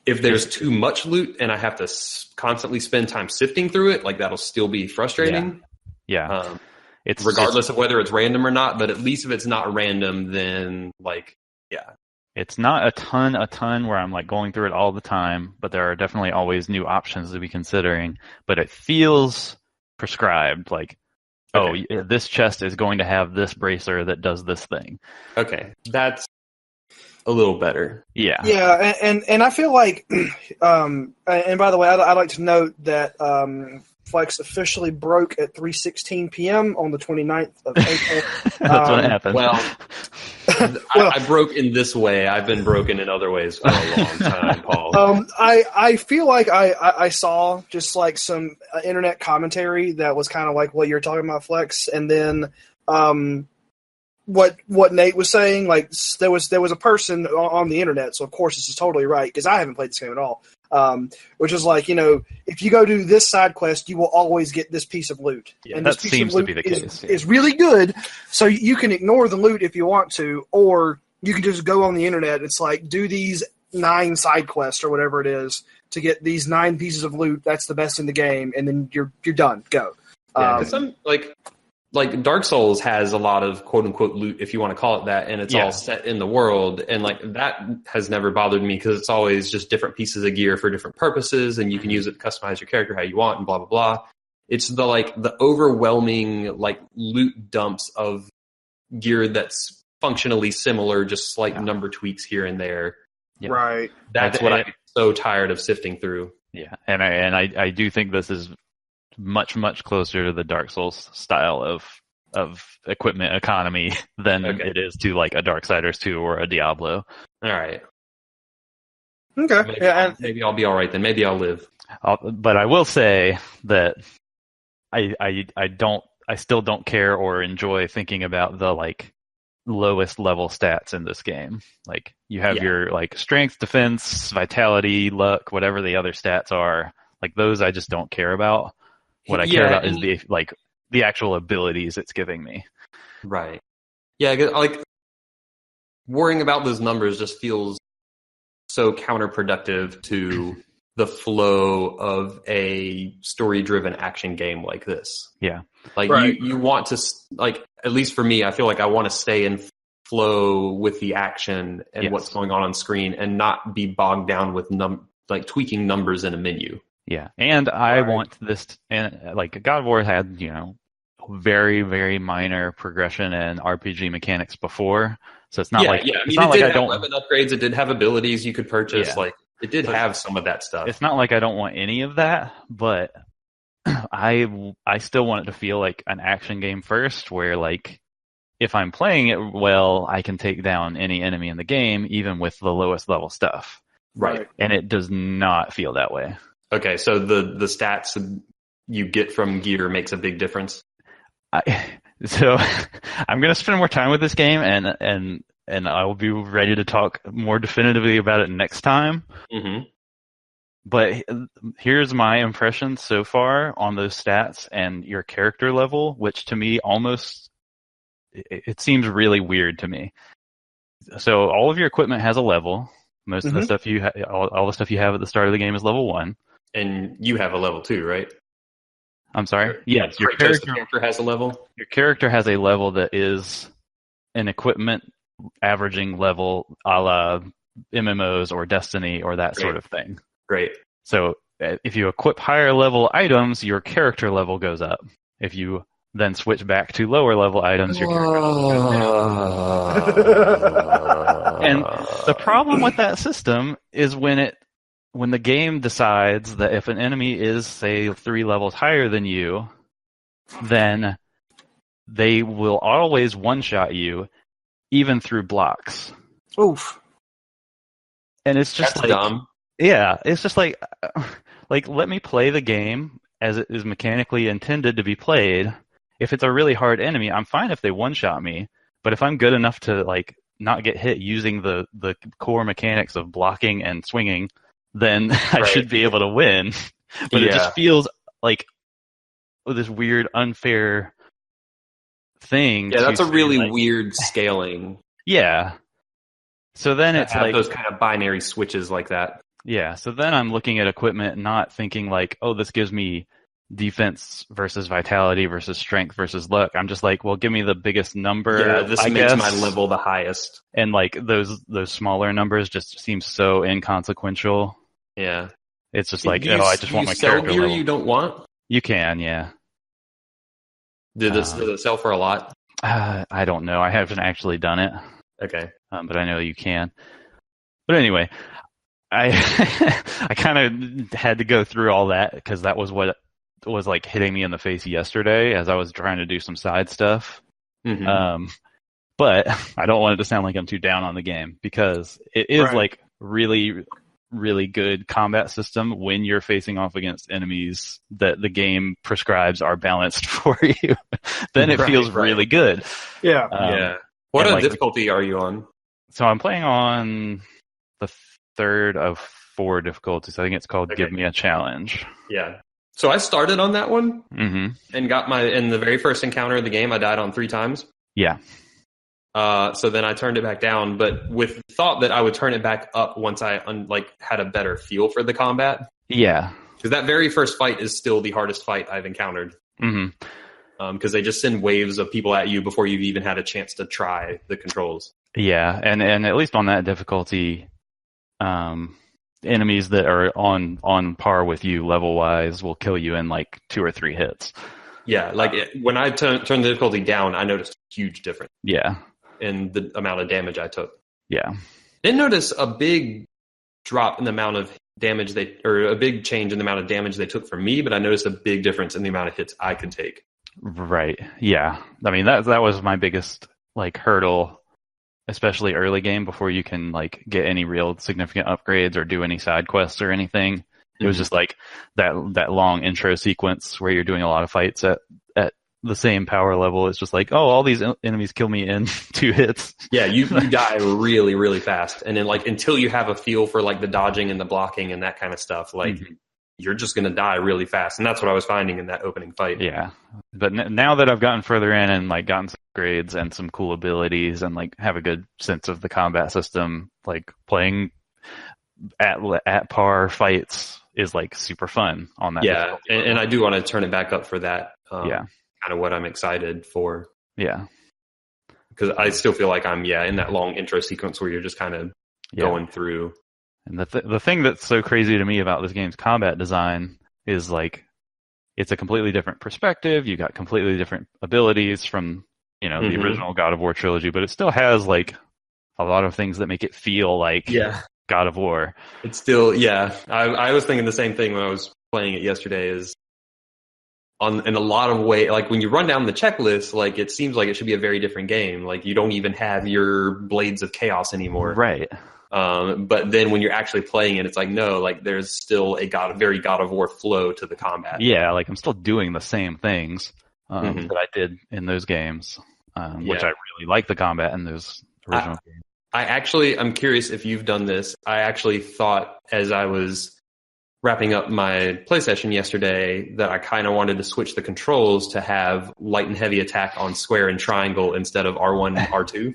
If there's too much loot and I have to constantly spend time sifting through it, like that'll still be frustrating. Yeah. It's regardless of whether it's random or not, but at least if it's not random, then like, it's not a ton where I'm like going through it all the time, but there are definitely always new options to be considering, but it feels prescribed. Like, this chest is going to have this bracer that does this thing. Okay. That's a little better. Yeah, and I feel like, and by the way, I'd like to note that Flex officially broke at 3:16 p.m. on the 29th of April. That's what happened. Well, I broke in this way. I've been broken in other ways for a long time, Paul. I feel like I saw just like some internet commentary that was kind of like what you're talking about, Flex, and then what Nate was saying, like there was a person on the internet, so of course this is totally right because I haven't played this game at all. Which is like, if you go do this side quest, you will always get this piece of loot, and this piece seems of loot to be the case. Is really good. So you can ignore the loot if you want to, or you can just go on the internet. It's like do these 9 side quests or whatever it is to get these 9 pieces of loot. That's the best in the game, and then you're done. Go. Yeah, some like Dark Souls has a lot of quote unquote loot, if you want to call it that, and it's all set in the world. And like that has never bothered me because it's always just different pieces of gear for different purposes, and you can use it to customize your character how you want and blah, blah, blah. It's the overwhelming like loot dumps of gear that's functionally similar, just slight number tweaks here and there. Yeah. Right. That's what I'm so tired of sifting through. Yeah. And I do think this is much closer to the Dark Souls style of equipment economy than it is to like a Darksiders 2 or a Diablo. All right. Okay. Maybe I'll be all right then. Maybe I'll live. But I will say that I still don't care or enjoy thinking about the like lowest level stats in this game. Like you have your like strength, defense, vitality, luck, whatever the other stats are. Like those I just don't care about. What I care about is the like the actual abilities it's giving me. Right. Yeah, like worrying about those numbers just feels so counterproductive to the flow of a story-driven action game like this. Yeah. Like Right. you want to, like, at least for me, I feel like I want to stay in flow with the action and Yes. what's going on screen and not be bogged down with like tweaking numbers in a menu. Yeah. And I Right. want this, and like God of War had, very, very minor progression and RPG mechanics before. So it's not like, I mean, it's not it like did I have don't, weapon upgrades. It did have abilities you could purchase. Yeah. Like it did But have some of that stuff. it's not like I don't want any of that, but I still want it to feel like an action game first, where like if I'm playing it well, I can take down any enemy in the game, even with the lowest level stuff. Right. And it does not feel that way. Okay, so the stats you get from gear makes a big difference. So I'm going to spend more time with this game, and I will be ready to talk more definitively about it next time. Mm-hmm. But here's my impression so far on those stats and your character level, which to me it seems really weird to me. So all of your equipment has a level. Most of the stuff all the stuff you have at the start of the game is level 1. And you have a level 2, right? I'm sorry? Yes, your Kratos, character has a level? Your character has a level that is an equipment averaging level a la MMOs or Destiny or that sort of thing. Great. So if you equip higher level items, your character level goes up. If you then switch back to lower level items, your character level goes down. And the problem with that system is when the game decides that if an enemy is, say, 3 levels higher than you, then they will always one-shot you, even through blocks. Oof. And it's just That's dumb. Yeah, it's just like let me play the game as it is mechanically intended to be played. If it's a really hard enemy, I'm fine if they one-shot me, but if I'm good enough to like not get hit using the core mechanics of blocking and swinging, then I should be able to win. But it just feels like this weird, unfair thing. Yeah, that's a really like, weird scaling. Yeah. So then it's have like those kind of binary switches like that. Yeah. So then I'm looking at equipment, not thinking like, oh, this gives me defense versus vitality versus strength versus luck. I'm just like, well, give me the biggest number. Yeah, this makes my level the highest. And like those smaller numbers just seem so inconsequential. Yeah. It's just like, I just want my character gear level. You don't want? You can, yeah. Does it sell for a lot? I don't know. I haven't actually done it. Okay. But I know you can. But anyway, I I kind of had to go through all that because that was what was like hitting me in the face yesterday as I was trying to do some side stuff. Mm-hmm. But I don't want it to sound like I'm too down on the game because it is like really, really good combat system when you're facing off against enemies that the game prescribes are balanced for you. Then it feels really good. Yeah. Yeah. What difficulty are you on? So I'm playing on the 3rd of 4 difficulties. I think it's called Give Me a Challenge. Yeah. So I started on that one and got in the very first encounter of the game, I died on 3 times. Yeah. So then I turned it back down, but with the thought that I would turn it back up once I had a better feel for the combat. Yeah. Because that very first fight is still the hardest fight I've encountered. Mm-hmm. Because they just send waves of people at you before you've even had a chance to try the controls. Yeah, and at least on that difficulty, enemies that are on par with you level-wise will kill you in like 2 or 3 hits. Yeah, when I turned the difficulty down, I noticed a huge difference. Yeah. In the amount of damage I took. Yeah. Didn't notice a big drop in the amount of damage or a big change in the amount of damage they took from me, but I noticed a big difference in the amount of hits I could take. Right. Yeah. I mean, that was my biggest hurdle, especially early game before you can get any real significant upgrades or do any side quests or anything. It was just that long intro sequence where you're doing a lot of fights at the same power level. It's just all these enemies kill me in 2 hits. Yeah, you die really, really fast. And then until you have a feel for the dodging and the blocking and that kind of stuff, you're just going to die really fast. And that's what I was finding in that opening fight. Yeah. But now that I've gotten further in and like gotten some grades and some cool abilities and like have a good sense of the combat system, like playing at par fights is like super fun on that. Yeah. And I do want to turn it back up for that. Yeah. Kind of what I'm excited for. Yeah. Because I still feel like I'm, in that long intro sequence where you're just kind of going through. And the thing that's so crazy to me about this game's combat design is like, it's a completely different perspective. You got completely different abilities from, the original God of War trilogy, but it still has like a lot of things that make it feel like God of War. It's still, I was thinking the same thing when I was playing it yesterday is in a lot of ways, like when you run down the checklist, like it seems like it should be a very different game. Like you don't even have your Blades of Chaos anymore. Right. But then when you're actually playing it, it's like, no, like there's still a very God of War flow to the combat. Yeah, like I'm still doing the same things that I did in those games, which I really like the combat in those original games. I'm curious if you've done this. I actually thought as I was wrapping up my play session yesterday that I kind of wanted to switch the controls to have light and heavy attack on square and triangle instead of R1 and R2.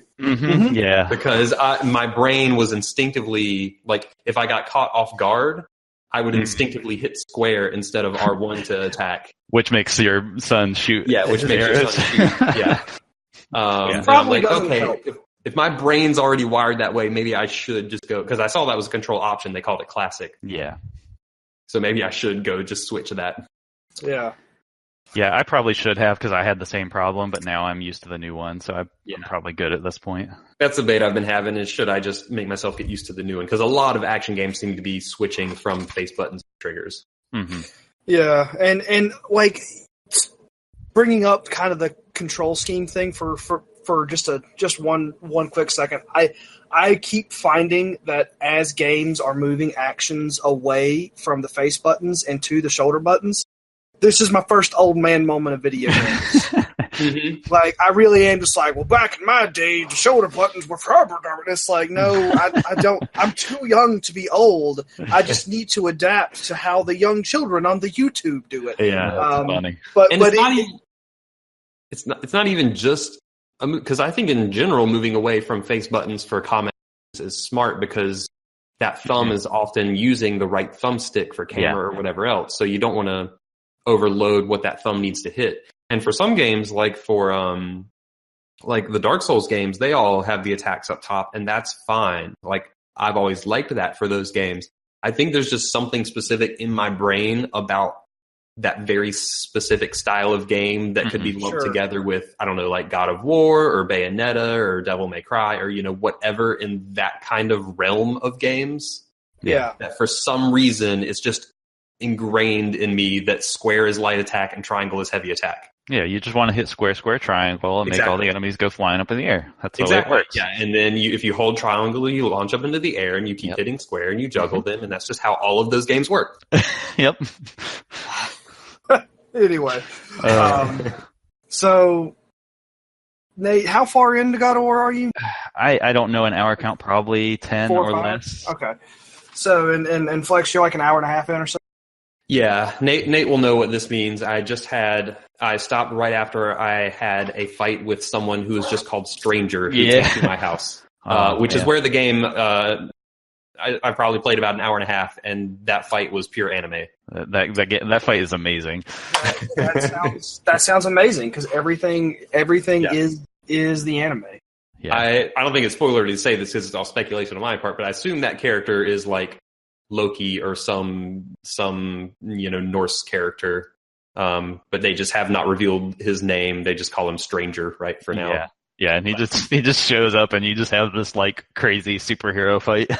Yeah. Because my brain was instinctively, like, if I got caught off guard, I would instinctively hit square instead of R1 to attack. Which makes your son shoot. Yeah, which makes your son shoot. Yeah. Probably I'm like, doesn't okay, help. if my brain's already wired that way, maybe I should just go, because I saw that was a control option. They called it classic. Yeah. So maybe I should go just switch to that. Yeah. Yeah, I probably should have because I had the same problem, but now I'm used to the new one, so I'm probably good at this point. That's the debate I've been having is should I just make myself get used to the new one? Because a lot of action games seem to be switching from face buttons to triggers. Mm-hmm. Yeah, and like bringing up kind of the control scheme thing for just one quick second. I keep finding that as games are moving actions away from the face buttons and to the shoulder buttons, this is my first old man moment of video games. Like, I really am just like, well, back in my day, the shoulder buttons were forever. And it's like, no, I don't. I'm too young to be old. I just need to adapt to how the young children on the YouTube do it. Yeah, that's funny. But it's not even just... Because I think in general, moving away from face buttons for comments is smart because that thumb is often using the right thumbstick for camera or whatever else. So you don't want to overload what that thumb needs to hit. And for some games, like for like the Dark Souls games, they all have the attacks up top, and that's fine. Like I've always liked that for those games. I think there's just something specific in my brain about that very specific style of game that could be lumped together with, I don't know, like God of War or Bayonetta or Devil May Cry or, whatever in that kind of realm of games. Yeah. That for some reason, it's just ingrained in me that square is light attack and triangle is heavy attack. Yeah, you just want to hit square, square, triangle and make all the enemies go flying up in the air. That's how it works. Yeah, and then if you hold triangle, you launch up into the air and you keep hitting square and you juggle them, and that's just how all of those games work. Yep. Anyway, so Nate, how far into God of War are you? I don't know an hour count, probably 10 4 or 5? less. Okay. So and Flex, you're like an hour and a half in or so? Yeah, Nate will know what this means. I stopped right after I had a fight with someone who was just called Stranger who came to my house, which is where the game, I probably played about an hour and a half, and that fight was pure anime. That fight is amazing. That sounds amazing because everything is the anime. Yeah. I don't think it's spoiler to say this because it's all speculation on my part, but I assume that character is like Loki or some Norse character, but they just have not revealed his name. They just call him Stranger right for now. Yeah, and he just shows up, and you just have this like crazy superhero fight.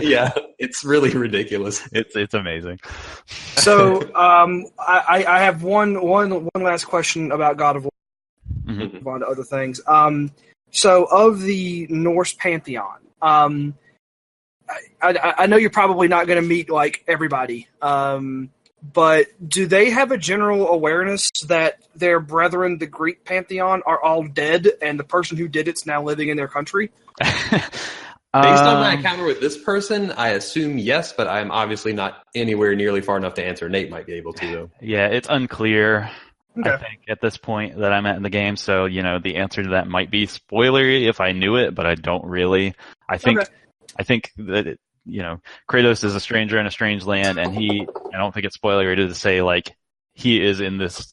Yeah, it's really ridiculous. It's amazing. So, I have one last question about God of War. Move on to other things. So of the Norse pantheon, I know you're probably not going to meet like everybody. But do they have a general awareness that their brethren, the Greek pantheon, are all dead and the person who did it's now living in their country? Based on my encounter with this person, I assume yes, but I'm obviously not anywhere nearly far enough to answer. Nate might be able to, though. Yeah, it's unclear. Okay. I think at this point that I'm at in the game, so the answer to that might be spoilery if I knew it, but I don't really. I think that Kratos is a stranger in a strange land, and I don't think it's spoilery to say like he is in this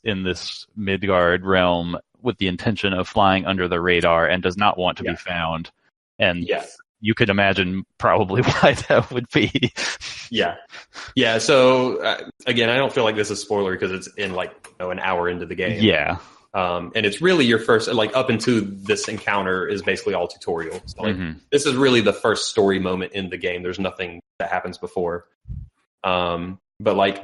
Midgard realm with the intention of flying under the radar and does not want to be found. And you could imagine probably why that would be. Yeah. So again, I don't feel like this is spoiler because it's in an hour into the game. Yeah. And it's really your first, up into this encounter is basically all tutorial. So this is really the first story moment in the game. There's nothing that happens before. But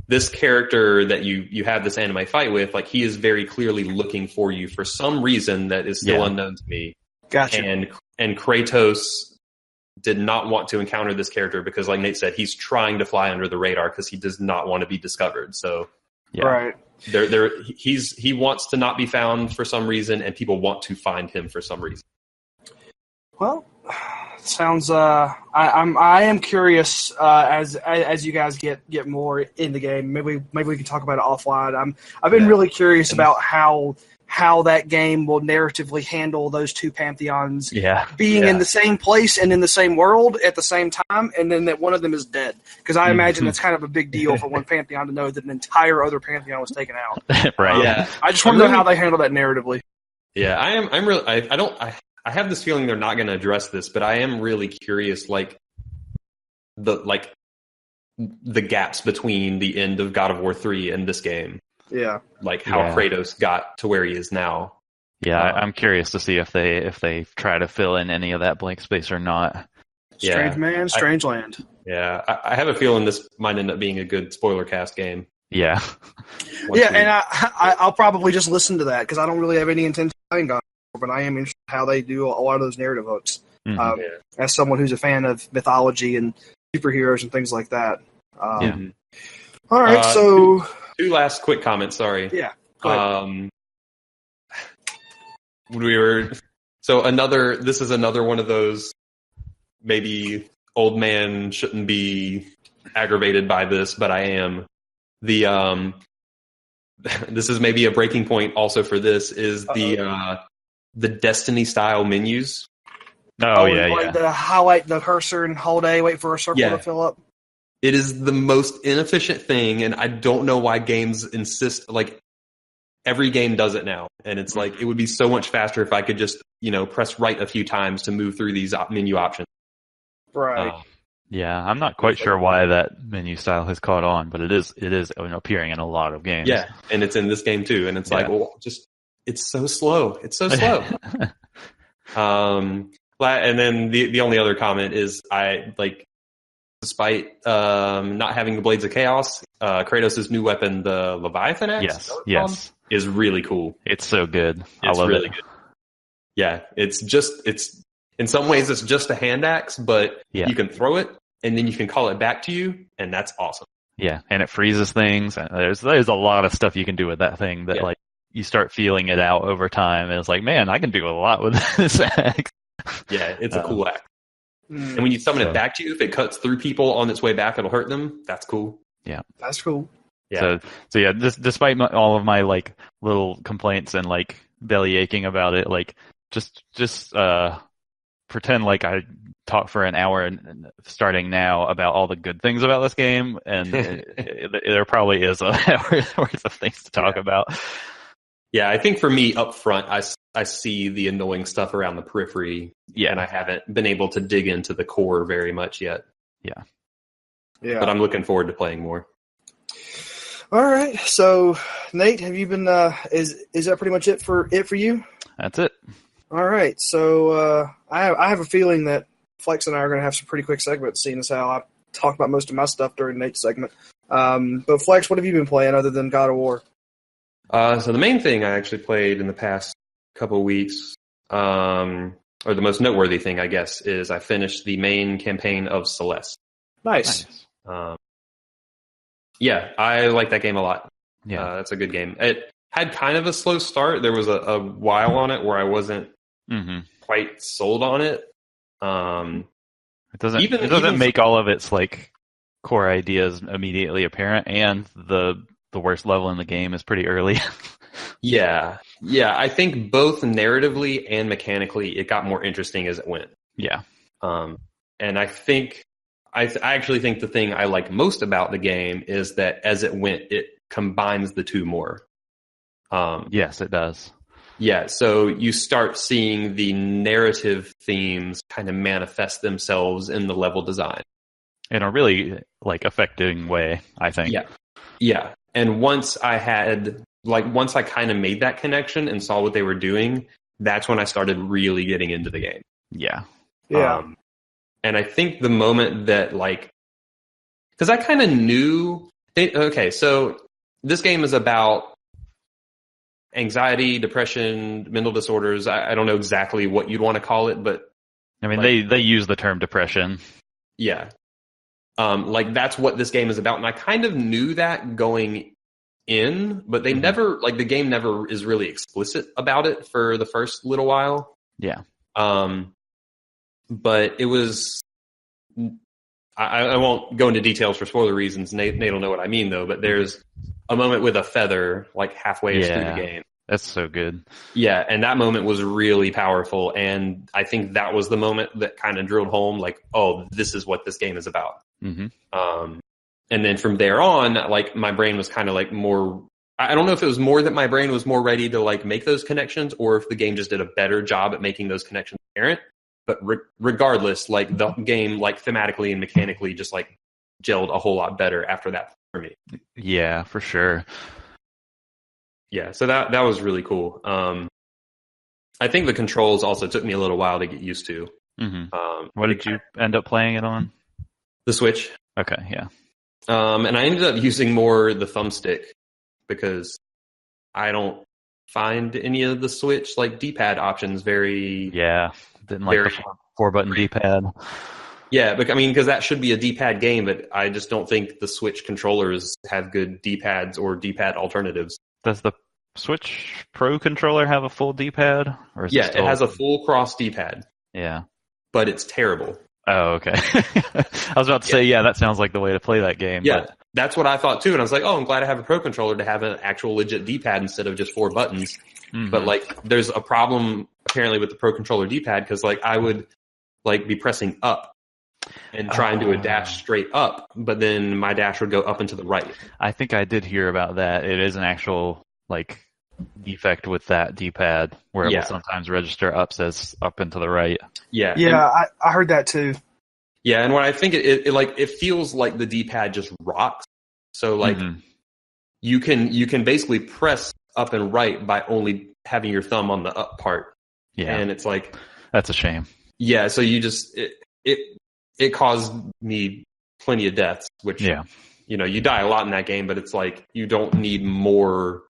this character that you have this anime fight with, he is very clearly looking for you for some reason that is still unknown to me. Gotcha. And Kratos did not want to encounter this character because, like Nate said, he's trying to fly under the radar because he does not want to be discovered. So, right. He wants to not be found for some reason, and people want to find him for some reason. Well, sounds. I am curious as you guys get more in the game. Maybe we can talk about it offline. I've been really curious about how that game will narratively handle those two pantheons being in the same place and in the same world at the same time, and then that one of them is dead. Because I imagine it's kind of a big deal for one pantheon to know that an entire other pantheon was taken out. Right. I just want to know how they handle that narratively. Yeah, I'm really. I have this feeling they're not going to address this, but I am really curious, the gaps between the end of God of War 3 and this game. Yeah. How Kratos got to where he is now. Yeah, I'm curious to see if they try to fill in any of that blank space or not. Strange man, strange land. Yeah, I have a feeling this might end up being a good spoiler cast game. Yeah. And I'll probably just listen to that because I don't really have any intention of playing God of War, but I am interested in how they do a lot of those narrative hooks. As someone who's a fan of mythology and superheroes and things like that. All right, so... Two last quick comments, sorry. Yeah, go ahead. This is another one of those, maybe old man shouldn't be aggravated by this, but I am. This is maybe a breaking point also for this, is the Destiny-style menus. The highlight the cursor and hold A, wait for a circle to fill up. It is the most inefficient thing, and I don't know why games insist. Every game does it now, and it's it would be so much faster if I could just press right a few times to move through these menu options. Right. I'm not quite sure why that menu style has caught on, but it is appearing in a lot of games. Yeah, and it's in this game too, and it's it's so slow. It's so slow. And then the only other comment is despite not having the Blades of Chaos, Kratos' new weapon, the Leviathan Axe, is really cool. It's so good. I love it. Good. Yeah, it's in some ways it's just a hand axe, but you can throw it and then you can call it back to you, and that's awesome. Yeah, and it freezes things. And there's a lot of stuff you can do with that thing that you start feeling it out over time, and it's man, I can do a lot with this axe. Yeah, it's a cool axe. And when you summon it back to you, if it cuts through people on its way back, it'll hurt them. That's cool. Yeah. That's cool. Yeah. So despite all of my little complaints and belly aching about it, just pretend I talk for an hour starting now about all the good things about this game, and there probably is an hour's worth of things to talk about. Yeah, I think for me up front, I see the annoying stuff around the periphery, and I haven't been able to dig into the core very much yet. Yeah. But I'm looking forward to playing more. All right, so Nate, have you been? Is that pretty much it for you? That's it. All right, so I have a feeling that Flex and I are going to have some pretty quick segments, seeing as how I talked about most of my stuff during Nate's segment. But Flex, what have you been playing other than God of War? So the main thing I actually played in the past couple of weeks, or the most noteworthy thing, I guess, is I finished the main campaign of Celeste. Nice. Yeah, I like that game a lot. Yeah, that's a good game. It had kind of a slow start. There was a while on it where I wasn't quite sold on it. It doesn't make all of its like core ideas immediately apparent, and the worst level in the game is pretty early. Yeah. I think both narratively and mechanically, it got more interesting as it went. Yeah. And I actually think the thing I like most about the game is that as it went, it combines the two more. Yes, it does. Yeah, so you start seeing the narrative themes kind of manifest themselves in the level design. In a really like affecting way, I think. Yeah. And once I kind of made that connection and saw what they were doing, that's when I started really getting into the game. Yeah. And I think the moment that because I kind of knew, so this game is about anxiety, depression, mental disorders. I don't know exactly what you'd want to call it, but I mean, they use the term depression. Yeah. That's what this game is about. And I kind of knew that going in, but they never, the game never is really explicit about it for the first little while. Yeah. But it was, I won't go into details for spoiler reasons. Nate will know what I mean, though, but there's a moment with a feather, halfway through the game. That's so good. Yeah, and that moment was really powerful, and I think that was the moment that kind of drilled home, oh, this is what this game is about. Mm-hmm. And then from there on, my brain was kind of more, I don't know if it was more that my brain was more ready to make those connections, or if the game just did a better job at making those connections apparent. But regardless, the game, thematically and mechanically just gelled a whole lot better after that for me. Yeah, for sure. Yeah, so that was really cool. I think the controls also took me a little while to get used to. Mm-hmm. What did you end up playing it on? The Switch. Okay, yeah. And I ended up using more the thumbstick because I don't find any of the Switch D-pad options very... Yeah, didn't like the 4-button D-pad. Yeah, but because that should be a D-pad game, but I just don't think the Switch controllers have good D-pads or D-pad alternatives. Does the Switch Pro controller have a full D-pad? Or is it has a full cross D-pad. Yeah. But it's terrible. Oh, okay. I was about to say, that sounds like the way to play that game. Yeah, but... that's what I thought too. And I was I'm glad I have a Pro controller to have an actual legit D-pad instead of just 4 buttons. Mm-hmm. But there's a problem apparently with the Pro controller D-pad because I would be pressing up and try and do a dash straight up, but then my dash would go up and to the right. I think I did hear about that. It is an actual defect with that D-pad where it will sometimes register up as up and to the right. Yeah. Yeah, I heard that too. Yeah, and what I think it feels like the D-pad just rocks. So you can basically press up and right by only having your thumb on the up part. Yeah. And it's that's a shame. Yeah, so you just it caused me plenty of deaths, which you die a lot in that game, but it's you don't need more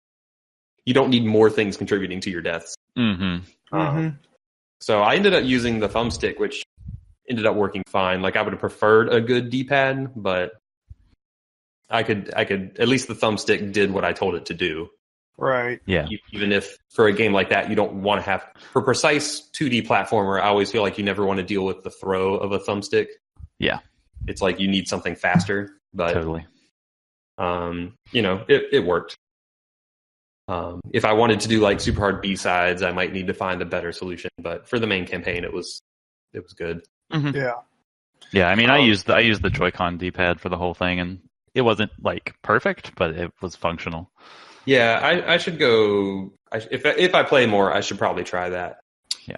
things contributing to your deaths. Mm-hmm. So I ended up using the thumbstick, which ended up working fine. I would have preferred a good D-pad, but I could at least the thumbstick did what I told it to do. Right. Yeah. Even if for a game like that, you don't want to have for precise 2D platformer, I always feel you never want to deal with the throw of a thumbstick. Yeah. It's you need something faster, but totally. It worked. If I wanted to do super hard B-sides, I might need to find a better solution, but for the main campaign, it was good. Mm-hmm. Yeah. Yeah. I mean, I used the Joy-Con D-pad for the whole thing, and it wasn't perfect, but it was functional. Yeah, I should go. If I play more, I should probably try that.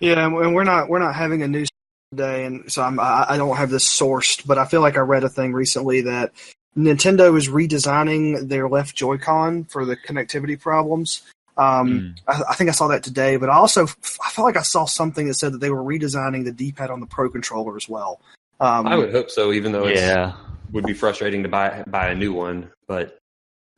Yeah, and we're not having a news today, and so I don't have this sourced, but I feel like I read a thing recently that Nintendo is redesigning their left Joy-Con for the connectivity problems. I think I saw that today, but I felt like I saw something that said that they were redesigning the D-pad on the Pro controller as well. I would hope so, even though it would be frustrating to buy a new one, but.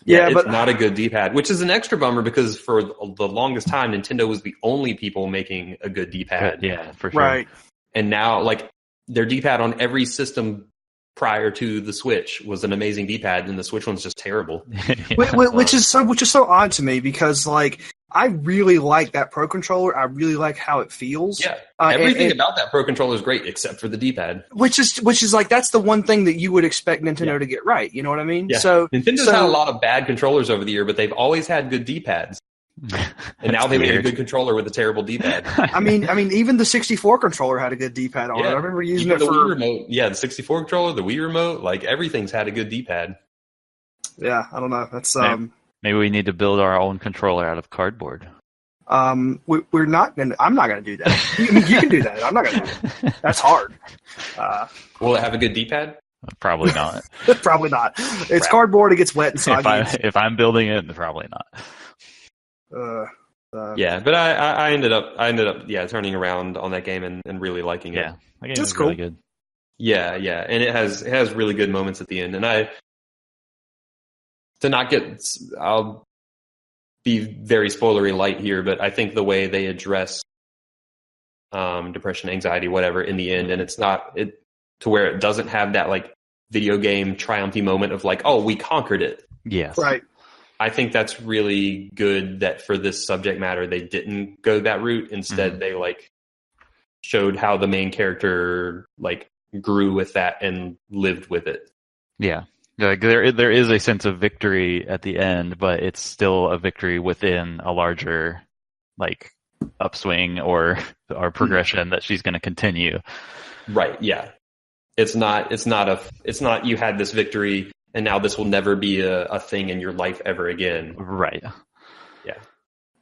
Yeah, it's but not a good D-pad, which is an extra bummer because for the longest time, Nintendo was the only people making a good D-pad. Yeah, for sure. Right. And now, their D-pad on every system prior to the Switch was an amazing D-pad, and the Switch one's just terrible. which is so odd to me because, I really like that Pro Controller. I really like how it feels. Yeah, everything about that Pro Controller is great except for the D-pad. Which is like, that's the one thing that you would expect Nintendo to get right. You know what I mean? Yeah. So Nintendo's had a lot of bad controllers over the year, but they've always had good D-pads. And now they made a good controller with a terrible D-pad. I mean, even the 64 controller had a good D-pad on it. I remember using it the for Wii remote. Yeah, the 64 controller, the Wii remote, like everything's had a good D-pad. Yeah, I don't know. That's maybe we need to build our own controller out of cardboard. We're not gonna. I'm not gonna do that. You can do that. I'm not gonna do that. That's hard. Will it have a good D-pad? Probably not. Probably not. It's cardboard. It gets wet and soggy. If I'm building it, probably not. Yeah, but I ended up turning around on that game and really liking it. Yeah, that game That's is cool. really good. Yeah, and it has really good moments at the end. And I'll be very spoilery light here, but I think the way they address depression, anxiety, whatever in the end, and it's not to where it doesn't have that like video game triumphy moment of like, oh, we conquered it. Yes. Right. I think that's really good that for this subject matter they didn't go that route. Instead, they like showed how the main character like grew with that and lived with it. Yeah. Like there is a sense of victory at the end, but it's still a victory within a larger like upswing or progression that she's going to continue. Right. Yeah. It's not you had this victory and now this will never be a thing in your life ever again. Right. Yeah.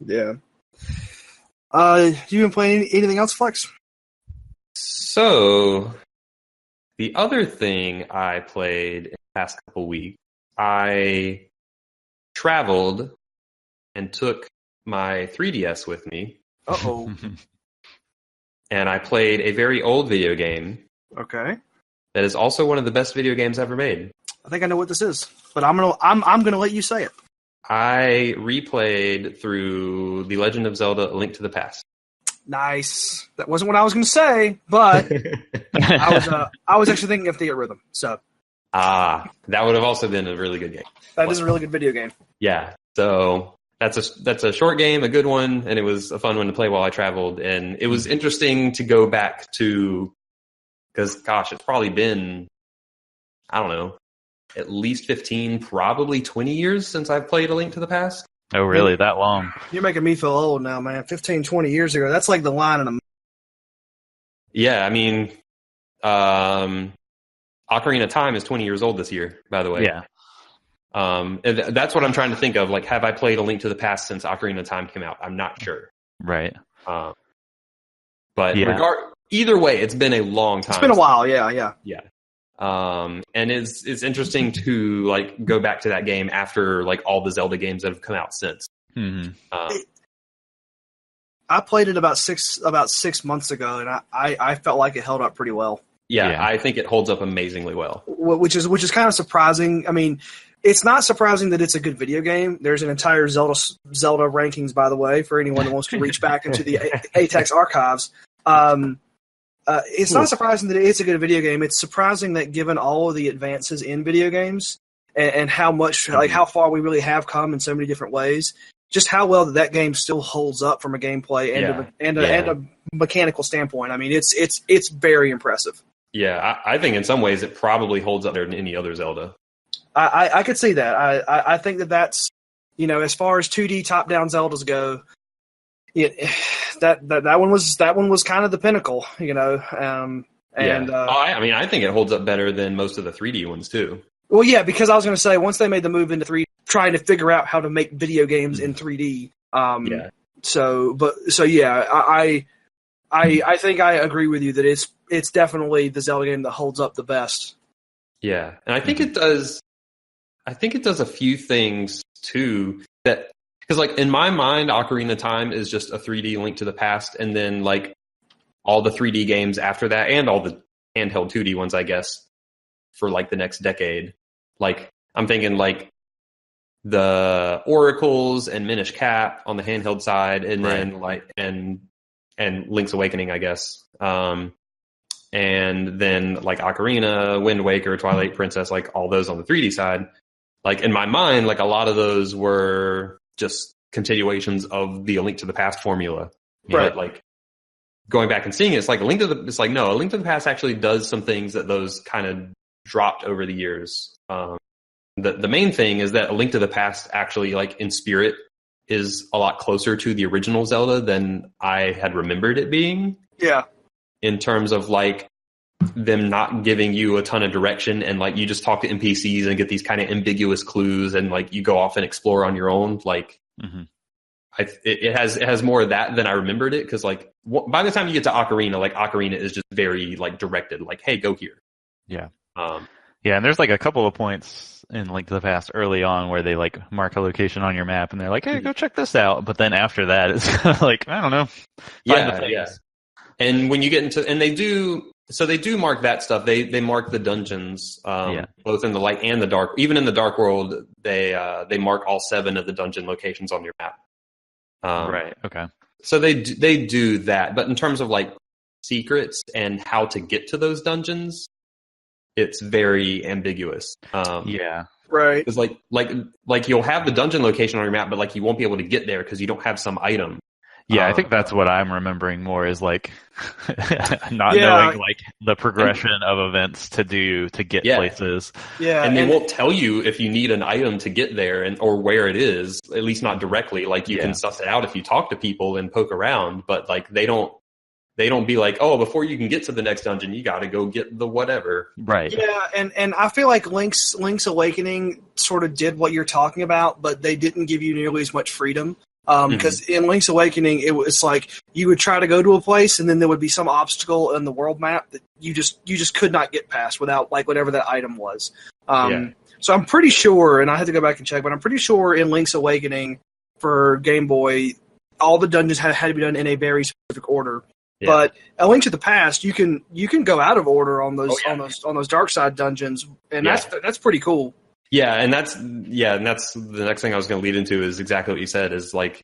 Yeah. You been playing anything else, Flex? So the other thing I played in the past couple weeks, I traveled and took my 3DS with me. Uh-oh. And I played a very old video game. Okay. That is also one of the best video games ever made. I think I know what this is, but I'm gonna let you say it. I replayed through The Legend of Zelda: A Link to the Past. Nice. That wasn't what I was gonna say, but I was actually thinking of Theatrhythm. So that would have also been a really good game. That is a really good video game. Yeah. So that's a short game, a good one, and it was a fun one to play while I traveled. And it was interesting to go back to, because gosh, it's probably been, I don't know, at least 15, probably 20 years since I've played A Link to the Past. Oh, really? That long? You're making me feel old now, man. 15, 20 years ago. That's like the line in a... Yeah, I mean, Ocarina of Time is 20 years old this year, by the way. Yeah. And that's what I'm trying to think of. Like, have I played A Link to the Past since Ocarina of Time came out? I'm not sure. Right. But either way, it's been a long time. It's been a while, yeah. Yeah. And it's interesting to like go back to that game after like all the Zelda games that have come out since. Mm-hmm. I played it about six months ago, and I felt like it held up pretty well. Yeah, I think it holds up amazingly well. Which is kind of surprising. I mean, it's not surprising that it's a good video game. There's an entire Zelda rankings, by the way, for anyone who wants to reach back into the ATACS archives. It's not surprising that it's a good video game. It's surprising that given all of the advances in video games and how much, like how far we really have come in so many different ways, just how well that game still holds up from a gameplay and a mechanical standpoint. I mean, it's very impressive. Yeah, I think in some ways it probably holds up better than any other Zelda. I could see that. I think that's, as far as 2D top-down Zeldas go, that one was kind of the pinnacle, I mean, I think it holds up better than most of the 3D ones too. Well, yeah, because I was going to say once they made the move into 3D, trying to figure out how to make video games in 3D. I think I agree with you that it's definitely the Zelda game that holds up the best. Yeah, and I think it does. I think it does a few things too that. Because, like, in my mind, Ocarina of Time is just a 3D Link to the Past, and then, like, all the 3D games after that, and all the handheld 2D ones, I guess, for, like, the next decade. Like, I'm thinking, like, the Oracles and Minish Cap on the handheld side, and then, like, and Link's Awakening, I guess. And then, like, Ocarina, Wind Waker, Twilight Princess, like, all those on the 3D side. Like, in my mind, like, a lot of those were just continuations of the A Link to the Past formula. Right. But like going back and seeing it, it's like A Link to the Past actually does some things that those kind of dropped over the years. The main thing is that A Link to the Past actually, like in spirit, is a lot closer to the original Zelda than I had remembered it being. Yeah. In terms of like them not giving you a ton of direction, and like you just talk to NPCs and get these kind of ambiguous clues, and like you go off and explore on your own. Like it has more of that than I remembered it, because like by the time you get to Ocarina, like Ocarina is just very like directed, like, hey, go here. Yeah. Yeah, and there's like a couple of points in Link to the Past early on where they like mark a location on your map and they're like, hey, go check this out. But then after that, it's kind of like, I don't know. Yeah. And when you get into, and they do mark that stuff. They mark the dungeons, both in the light and the dark. Even in the dark world, they mark all 7 of the dungeon locations on your map. Right. Okay. So they do that. But in terms of like secrets and how to get to those dungeons, it's very ambiguous. Yeah. Right. Because like you'll have the dungeon location on your map, but like you won't be able to get there because you don't have some item. Yeah, I think that's what I'm remembering more is like not knowing like the progression of events to get places. Yeah. And they won't tell you if you need an item to get there or where it is, at least not directly. Like you can suss it out if you talk to people and poke around, but like they don't be like, oh, before you can get to the next dungeon, you got to go get the whatever. Right. Yeah, and I feel like Link's Awakening sort of did what you're talking about, but they didn't give you nearly as much freedom. Because in Link's Awakening, it was like you would try to go to a place, and then there would be some obstacle in the world map that you just could not get past without like whatever that item was. So I'm pretty sure, and I had to go back and check, but I'm pretty sure in Link's Awakening for Game Boy, all the dungeons had to be done in a very specific order. Yeah. But A Link to the Past, you can go out of order on those on those dark side dungeons, and that's pretty cool. Yeah, and that's the next thing I was going to lead into is exactly what you said. Is like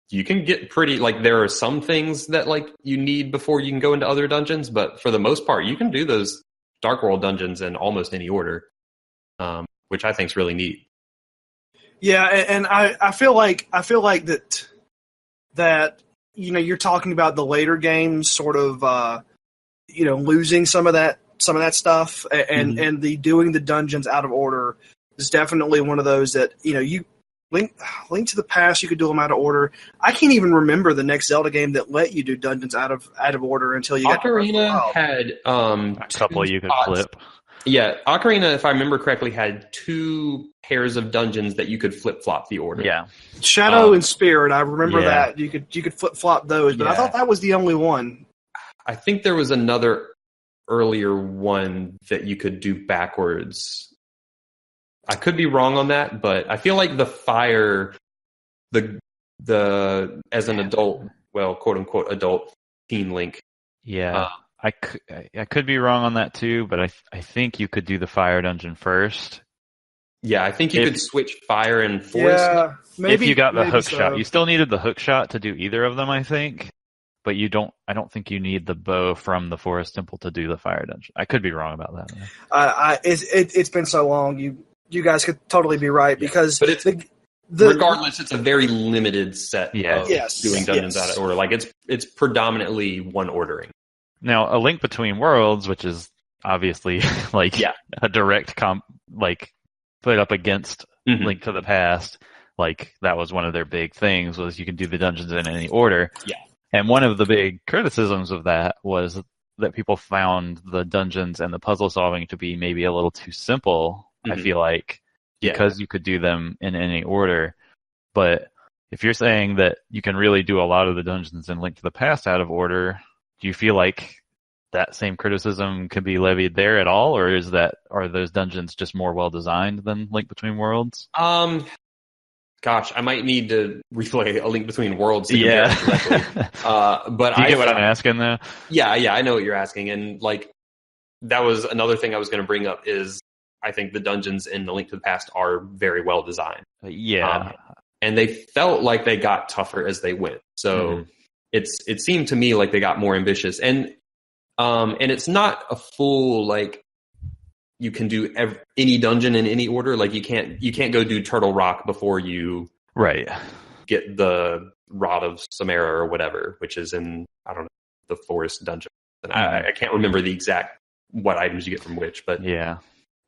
you can get pretty like there are some things that like you need before you can go into other dungeons, but for the most part, you can do those Dark World dungeons in almost any order, which I think is really neat. Yeah, and I feel like that you're talking about the later games sort of losing some of that stuff, and the doing the dungeons out of order is definitely one of those that you Link to the Past, you could do them out of order. I can't even remember the next Zelda game that let you do dungeons out of order until you got Ocarina had a couple you could flip. Yeah, Ocarina, if I remember correctly, had 2 pairs of dungeons that you could flip flop the order. Yeah, Shadow and Spirit. I remember that you could flip flop those, but I thought that was the only one. I think there was another earlier one that you could do backwards. I could be wrong on that, but I feel like the fire, the as an adult, well, quote unquote adult teen Link. Yeah, I could be wrong on that too, but I think you could do the fire dungeon first. Yeah, I think you could switch fire and forest. Yeah, maybe, if you got the hook so. shot. You still needed the hook shot to do either of them, I think. But I don't think you need the bow from the Forest Temple to do the fire dungeon. I could be wrong about that. It's been so long. You guys could totally be right because but regardless, it's a very limited set of doing dungeons out of order. Like it's predominantly one ordering. Now, A Link Between Worlds, which is obviously like a direct put up against Link to the Past, like that was one of their big things was you can do the dungeons in any order. Yeah. And one of the big criticisms of that was that people found the dungeons and the puzzle solving to be maybe a little too simple. I feel like because you could do them in any order. But if you're saying that you can really do a lot of the dungeons in Link to the Past out of order, do you feel like that same criticism can be levied there at all, or are those dungeons just more well designed than Link Between Worlds? Gosh, I might need to replay A Link Between Worlds to compare it directly. But do you get what I'm asking though? Yeah, I know what you're asking, and like that was another thing I was going to bring up is I think the dungeons in The Link to the Past are very well designed. And they felt like they got tougher as they went. So it seemed to me like they got more ambitious, and it's not a full like you can do any dungeon in any order. Like you can't go do Turtle Rock before you get the Rod of Samara or whatever, which is in, I don't know, the forest dungeon. And I can't remember the exact what items you get from which, but yeah.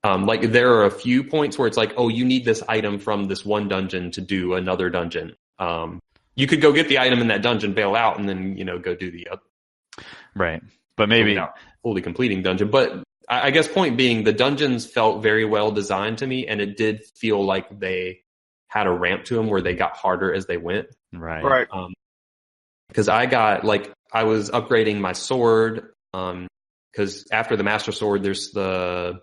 Like there are a few points where it's like, oh, you need this item from this one dungeon to do another dungeon. You could go get the item in that dungeon, bail out, and then, go do the other. Right. But maybe without fully completing dungeon. But I guess point being, the dungeons felt very well designed to me, and it did feel like they had a ramp to them where they got harder as they went. Right. Because I was upgrading my sword, because after the Master Sword, there's I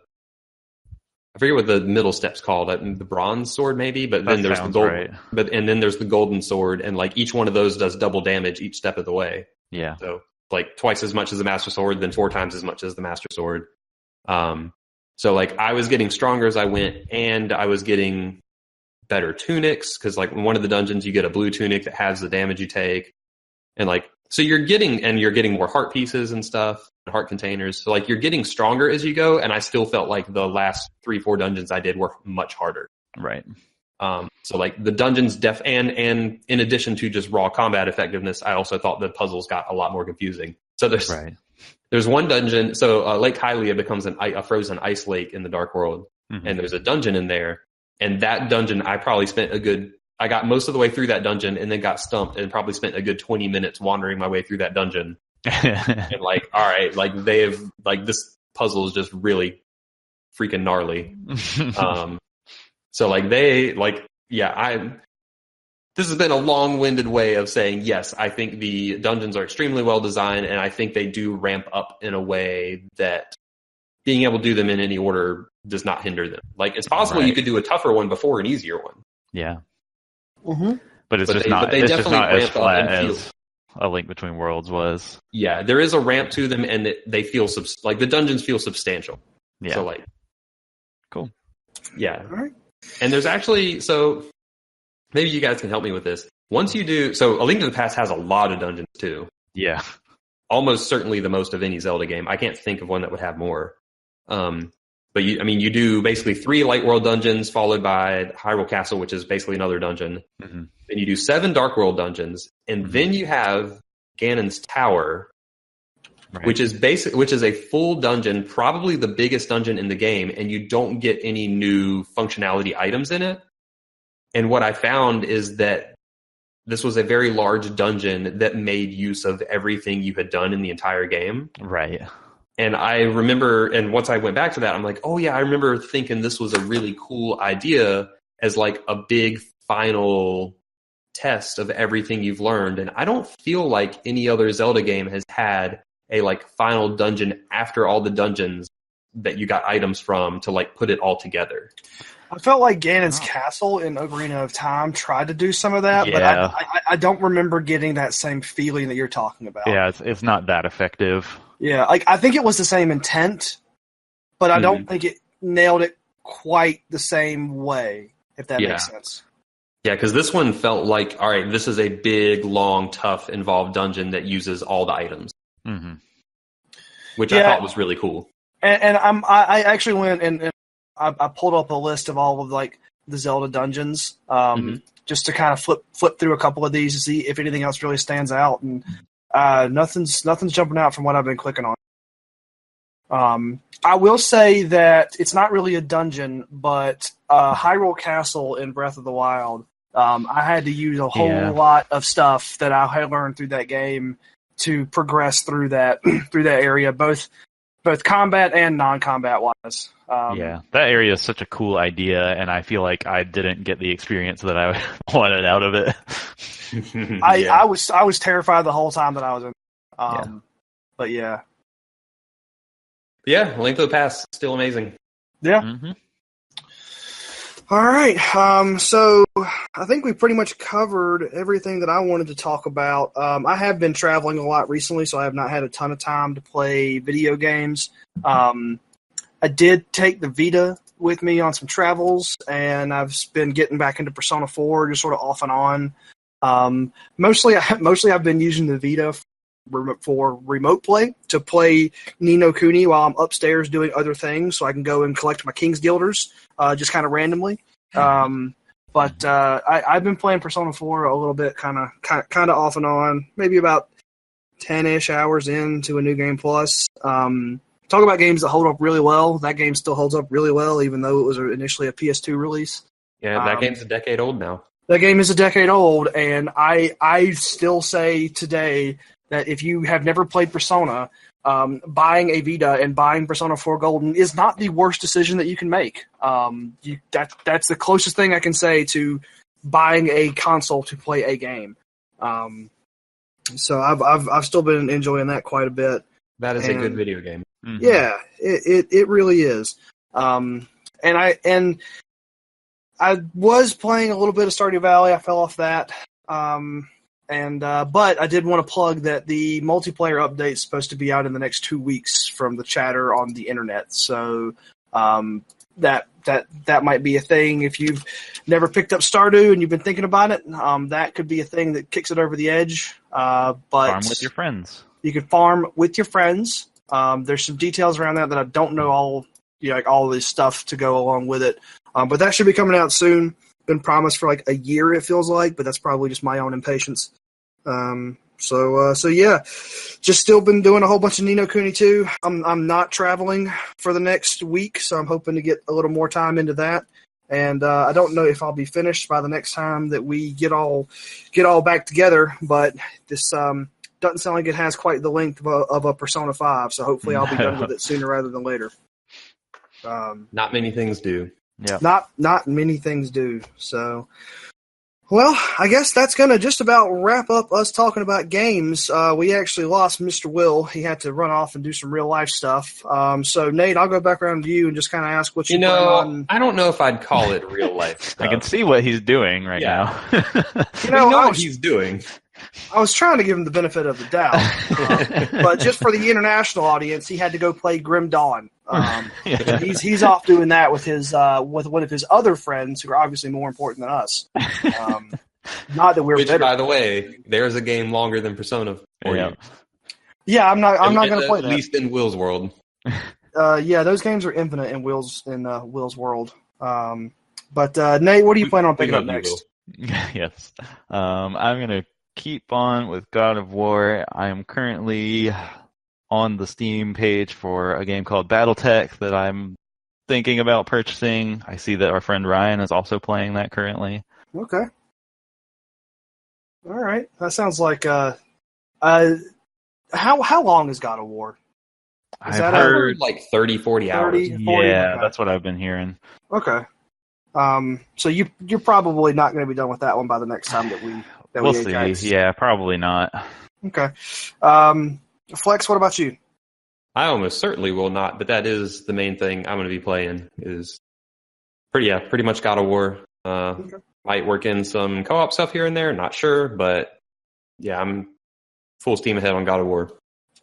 forget what the middle step's called, the bronze sword maybe, but then there's the gold, right. and then there's the golden sword, and like each one of those does double damage each step of the way. Yeah. So like twice as much as the Master Sword, then 4 times as much as the Master Sword. So like I was getting stronger as I went, and I was getting better tunics, because like in one of the dungeons you get a blue tunic that has the damage you take, and like so you're getting more heart pieces and stuff, heart containers. So like you're getting stronger as you go, and I still felt like the last 3-4 dungeons I did were much harder. Right. So like the dungeons and in addition to just raw combat effectiveness, I also thought the puzzles got a lot more confusing. So there's one dungeon. So Lake Hylia becomes a frozen ice lake in the Dark World, and there's a dungeon in there. And that dungeon, I probably spent I got most of the way through that dungeon and then got stumped and probably spent a good 20 minutes wandering my way through that dungeon. And like, all right, like this puzzle is just really freaking gnarly. So like this has been a long-winded way of saying, yes, I think the dungeons are extremely well designed, and I think they do ramp up in a way that being able to do them in any order does not hinder them. Like it's possible you could do a tougher one before an easier one. Yeah. Mm-hmm. But it's just not as flat as A Link Between Worlds was. Yeah, there is a ramp to them, and they feel like the dungeons feel substantial. Yeah. So like, cool. Yeah. All right. And there's actually, so maybe you guys can help me with this. Once you do, so A Link to the Past has a lot of dungeons too. Yeah. Almost certainly the most of any Zelda game. I can't think of one that would have more. But you do basically 3 Light World dungeons followed by Hyrule Castle, which is basically another dungeon. Mm-hmm. Then you do 7 Dark World dungeons, and then you have Ganon's Tower, which is a full dungeon, probably the biggest dungeon in the game, and you don't get any new functionality items in it. And what I found is that this was a very large dungeon that made use of everything you had done in the entire game. Right. And I remember, and once I went back to that, I'm like, oh yeah, I remember thinking this was a really cool idea as like a big final test of everything you've learned. And I don't feel like any other Zelda game has had a like final dungeon after all the dungeons that you got items from to like put it all together. I felt like Ganon's Castle in Ocarina of Time tried to do some of that, but I don't remember getting that same feeling that you're talking about. Yeah, it's not that effective. Yeah, like I think it was the same intent, but I don't think it nailed it quite the same way, if that makes sense. Yeah, because this one felt like, all right, this is a big, long, tough, involved dungeon that uses all the items, which I thought was really cool. And I actually went and I pulled up a list of all of like the Zelda dungeons, just to kind of flip through a couple of these to see if anything else really stands out, and nothing's jumping out from what I've been clicking on. I will say that it's not really a dungeon, but Hyrule Castle in Breath of the Wild, I had to use a whole lot of stuff that I had learned through that game to progress through that area, both combat and non-combat wise. That area is such a cool idea, and I feel like I didn't get the experience that I wanted out of it. I was terrified the whole time that I was in. But yeah. Yeah, Link to the Past, still amazing. Yeah. Mm-hmm. All right. So I think we pretty much covered everything that I wanted to talk about. I have been traveling a lot recently, so I have not had a ton of time to play video games. I did take the Vita with me on some travels, and I've been getting back into Persona 4, just sort of off and on. Mostly I've been using the Vita for remote play, to play Ni no Kuni while I'm upstairs doing other things, so I can go and collect my King's Guilders, just kind of randomly. But But I've been playing Persona 4 a little bit, kind of off and on, maybe about 10-ish hours into a New Game Plus. Talk about games that hold up really well. That game still holds up really well, even though it was initially a PS2 release. Yeah, that game's a decade old now. That game is a decade old, and I still say today that if you have never played Persona, buying a Vita and buying Persona 4 Golden is not the worst decision that you can make. That's the closest thing I can say to buying a console to play a game. So I've still been enjoying that quite a bit. That is a good video game. Mm-hmm. Yeah, it really is. And I was playing a little bit of Stardew Valley. I fell off that. But I did want to plug that the multiplayer update is supposed to be out in the next 2 weeks from the chatter on the internet. So that might be a thing. If you've never picked up Stardew and you've been thinking about it, that could be a thing that kicks it over the edge. But Farm with your friends. You can farm with your friends. There's some details around that I don't know all this stuff to go along with it. But that should be coming out soon. Been promised for like a year, it feels like, but that's probably just my own impatience. So yeah, just still been doing a whole bunch of Ni no Kuni 2. I'm not traveling for the next week, so I'm hoping to get a little more time into that. And I don't know if I'll be finished by the next time that we get all back together, but this doesn't sound like it has quite the length of a Persona 5, so hopefully I'll be done with it sooner rather than later. Not many things do. Yeah. Not many things do. So, well, I guess that's going to just about wrap up us talking about games. We actually lost Mr. Will. He had to run off and do some real life stuff. So, Nate, I'll go back around to you and just kind of ask what you plan on. I don't know if I'd call it real life stuff. I can see what he's doing right now. We know what he's doing. I was trying to give him the benefit of the doubt, but just for the international audience, he had to go play Grim Dawn. He's off doing that with his with one of his other friends who are obviously more important than us. Not that we're bitter. By the way, there's a game longer than Persona for you. Yeah, I'm not going to play that. At least in Will's world. Yeah, those games are infinite in Will's world. But Nate, what are you planning on picking up next? Yes, I'm gonna keep on with God of War. I am currently on the Steam page for a game called BattleTech that I'm thinking about purchasing. I see that our friend Ryan is also playing that currently. Okay. All right. That sounds like how long is God of War? I've heard like 30, 40 hours. 40, yeah, okay. That's what I've been hearing. Okay. So you're probably not going to be done with that one by the next time that we We'll see. ATACS. Yeah, probably not. Okay. Flex, what about you? I almost certainly will not, but that is the main thing I'm going to be playing is pretty much God of War. Okay. Might work in some co-op stuff here and there, not sure, but yeah, I'm full steam ahead on God of War.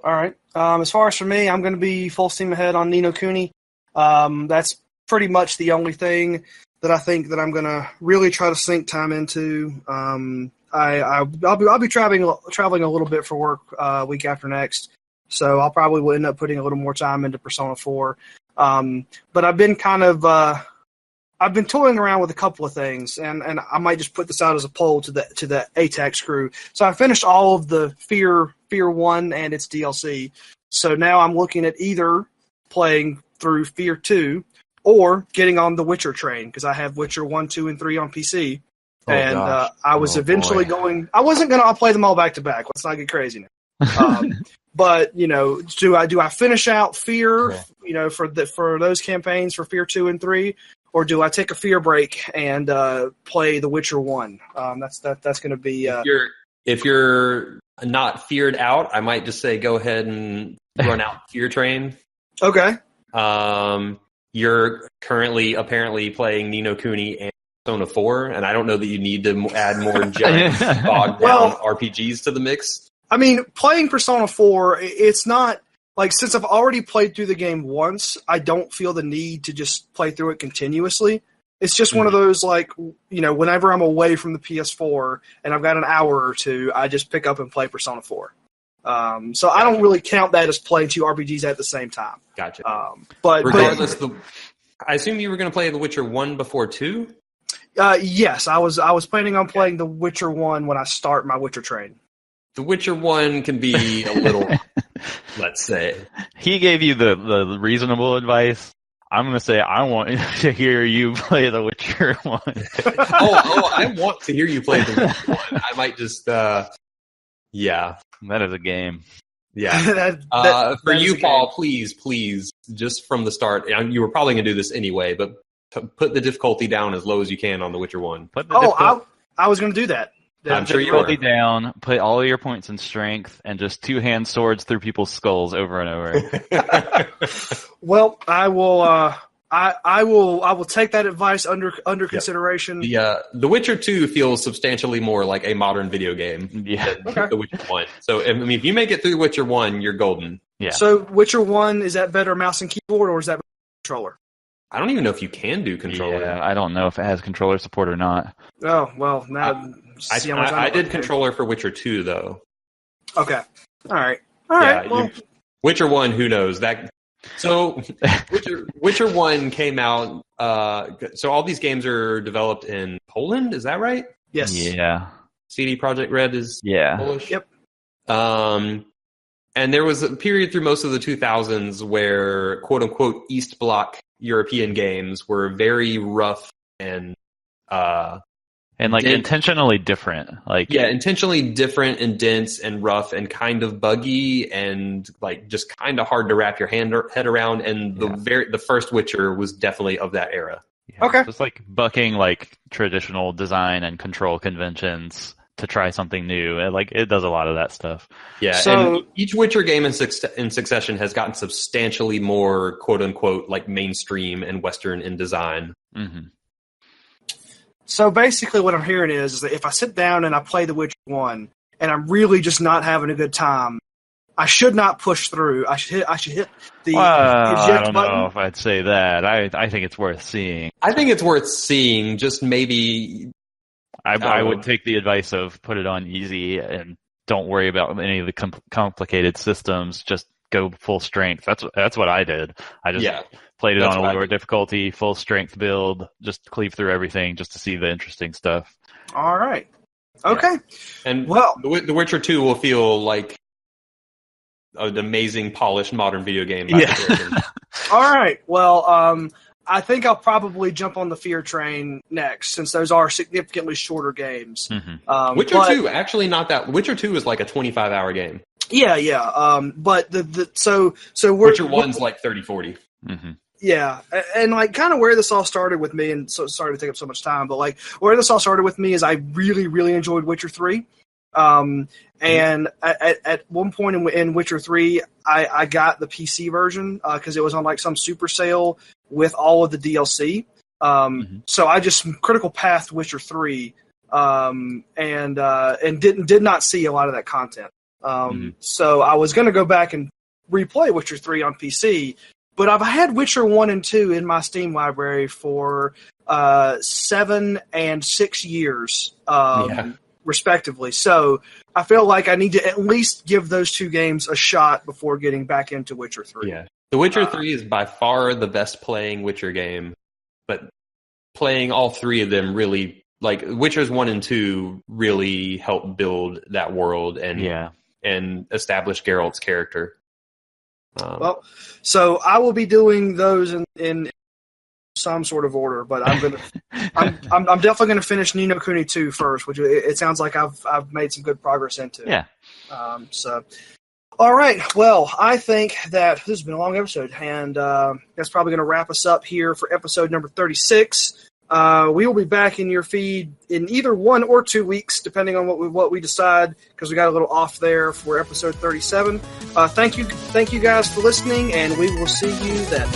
All right. As far as for me, I'm going to be full steam ahead on Ni no Kuni. That's pretty much the only thing that I think that I'm going to really try to sink time into. I'll be traveling a little bit for work week after next, so I'll probably end up putting a little more time into Persona 4. But I've been I've been toying around with a couple of things, and I might just put this out as a poll to the ATACS crew. So I finished all of the Fear 1 and its DLC. So now I'm looking at either playing through Fear 2 or getting on the Witcher train, because I have Witcher 1, 2, and 3 on PC. I was eventually going. I wasn't going to play them all back to back. Let's not get crazy now. But do I finish out Fear? For those campaigns for Fear 2 and 3, or do I take a Fear break and play The Witcher 1? That's going to be. If you're not feared out, I might just say go ahead and run out Fear Train. Okay. You're currently apparently playing Ni no Kuni and Persona 4, and I don't know that you need to add more giant bogged down RPGs to the mix. I mean, playing Persona 4, it's not like, since I've already played through the game once, I don't feel the need to just play through it continuously. It's just one of those, like, whenever I'm away from the PS4 and I've got an hour or two, I just pick up and play Persona 4. So I don't really count that as playing two RPGs at the same time. Gotcha. But regardless, I assume you were going to play The Witcher 1 before 2? Yes, I was planning on playing The Witcher 1 when I start my Witcher train. The Witcher 1 can be a little, let's say. He gave you the reasonable advice. I'm going to say I want to hear you play The Witcher 1. I want to hear you play The Witcher 1. I might just, yeah. That is a game. Yeah. For you, Paul, please, just from the start, you were probably going to do this anyway, but put the difficulty down as low as you can on The Witcher 1. I was going to do that. I'm sure you were. Down, put all of your points in strength, and just two-hand swords through people's skulls over and over. Well, I will. I will take that advice under consideration. The Witcher 2 feels substantially more like a modern video game than The Witcher 1. So, I mean, if you make it through Witcher 1, you're golden. Yeah. So, Witcher 1, is that better mouse and keyboard, or is that controller? I don't even know if you can do controller. Yeah, I don't know if it has controller support or not. Oh, well, now... I did controller for Witcher 2, though. Okay. All right. Well, Witcher 1, who knows? So, Witcher 1 came out... so all these games are developed in Poland, is that right? Yes. Yeah. CD Projekt Red is Polish? Yep. And there was a period through most of the 2000s where, quote-unquote, East Bloc European games were very rough and intentionally different. Intentionally different and dense and rough and kind of buggy and just kind of hard to wrap your head around. And the first Witcher was definitely of that era. Yeah, okay. It's bucking traditional design and control conventions to try something new. It does a lot of that stuff. Yeah, so, and each Witcher game in succession has gotten substantially more quote-unquote mainstream and Western in design. Mm-hmm. So basically what I'm hearing is that if I sit down and I play The Witcher 1 and I'm really just not having a good time, I should not push through. I should hit the eject button. I don't know if I'd say that. I think it's worth seeing. I think it's worth seeing, just maybe... I would take the advice of put it on easy and don't worry about any of the complicated systems. Just go full strength. That's what I did. I just played it on a lower difficulty, full strength build, just cleave through everything just to see the interesting stuff. All right. Okay. Yeah. And The Witcher 2 will feel like an amazing, polished, modern video game. All right. Well, I think I'll probably jump on the Fear train next, since those are significantly shorter games. Mm-hmm. Witcher 2, actually not that. Witcher 2 is like a 25-hour game. Yeah. But so Witcher 1's 30-40. Mm-hmm. Yeah, and kind of where this all started with me, and so sorry to take up so much time, but where this all started with me is I really, really enjoyed Witcher 3. And at one point in Witcher 3, I got the PC version because it was on some super sale with all of the DLC. So I just critical pathed Witcher 3 and did not see a lot of that content. So I was going to go back and replay Witcher 3 on PC, but I've had Witcher 1 and 2 in my Steam library for 7 and 6 years. Respectively. So I feel like I need to at least give those two games a shot before getting back into Witcher 3. Yeah. The Witcher 3 is by far the best playing Witcher game, but playing all three of them really, Witchers 1 and 2 really help build that world and establish Geralt's character. So I will be doing those in some sort of order, but I'm definitely gonna finish Ni no Kuni 2 first, which it sounds like I've made some good progress into. Yeah. So, all right. Well, I think that this has been a long episode, and that's probably gonna wrap us up here for episode number 36. We will be back in your feed in either 1 or 2 weeks, depending on what we decide, because we got a little off there for episode 37. Thank you guys for listening, and we will see you then.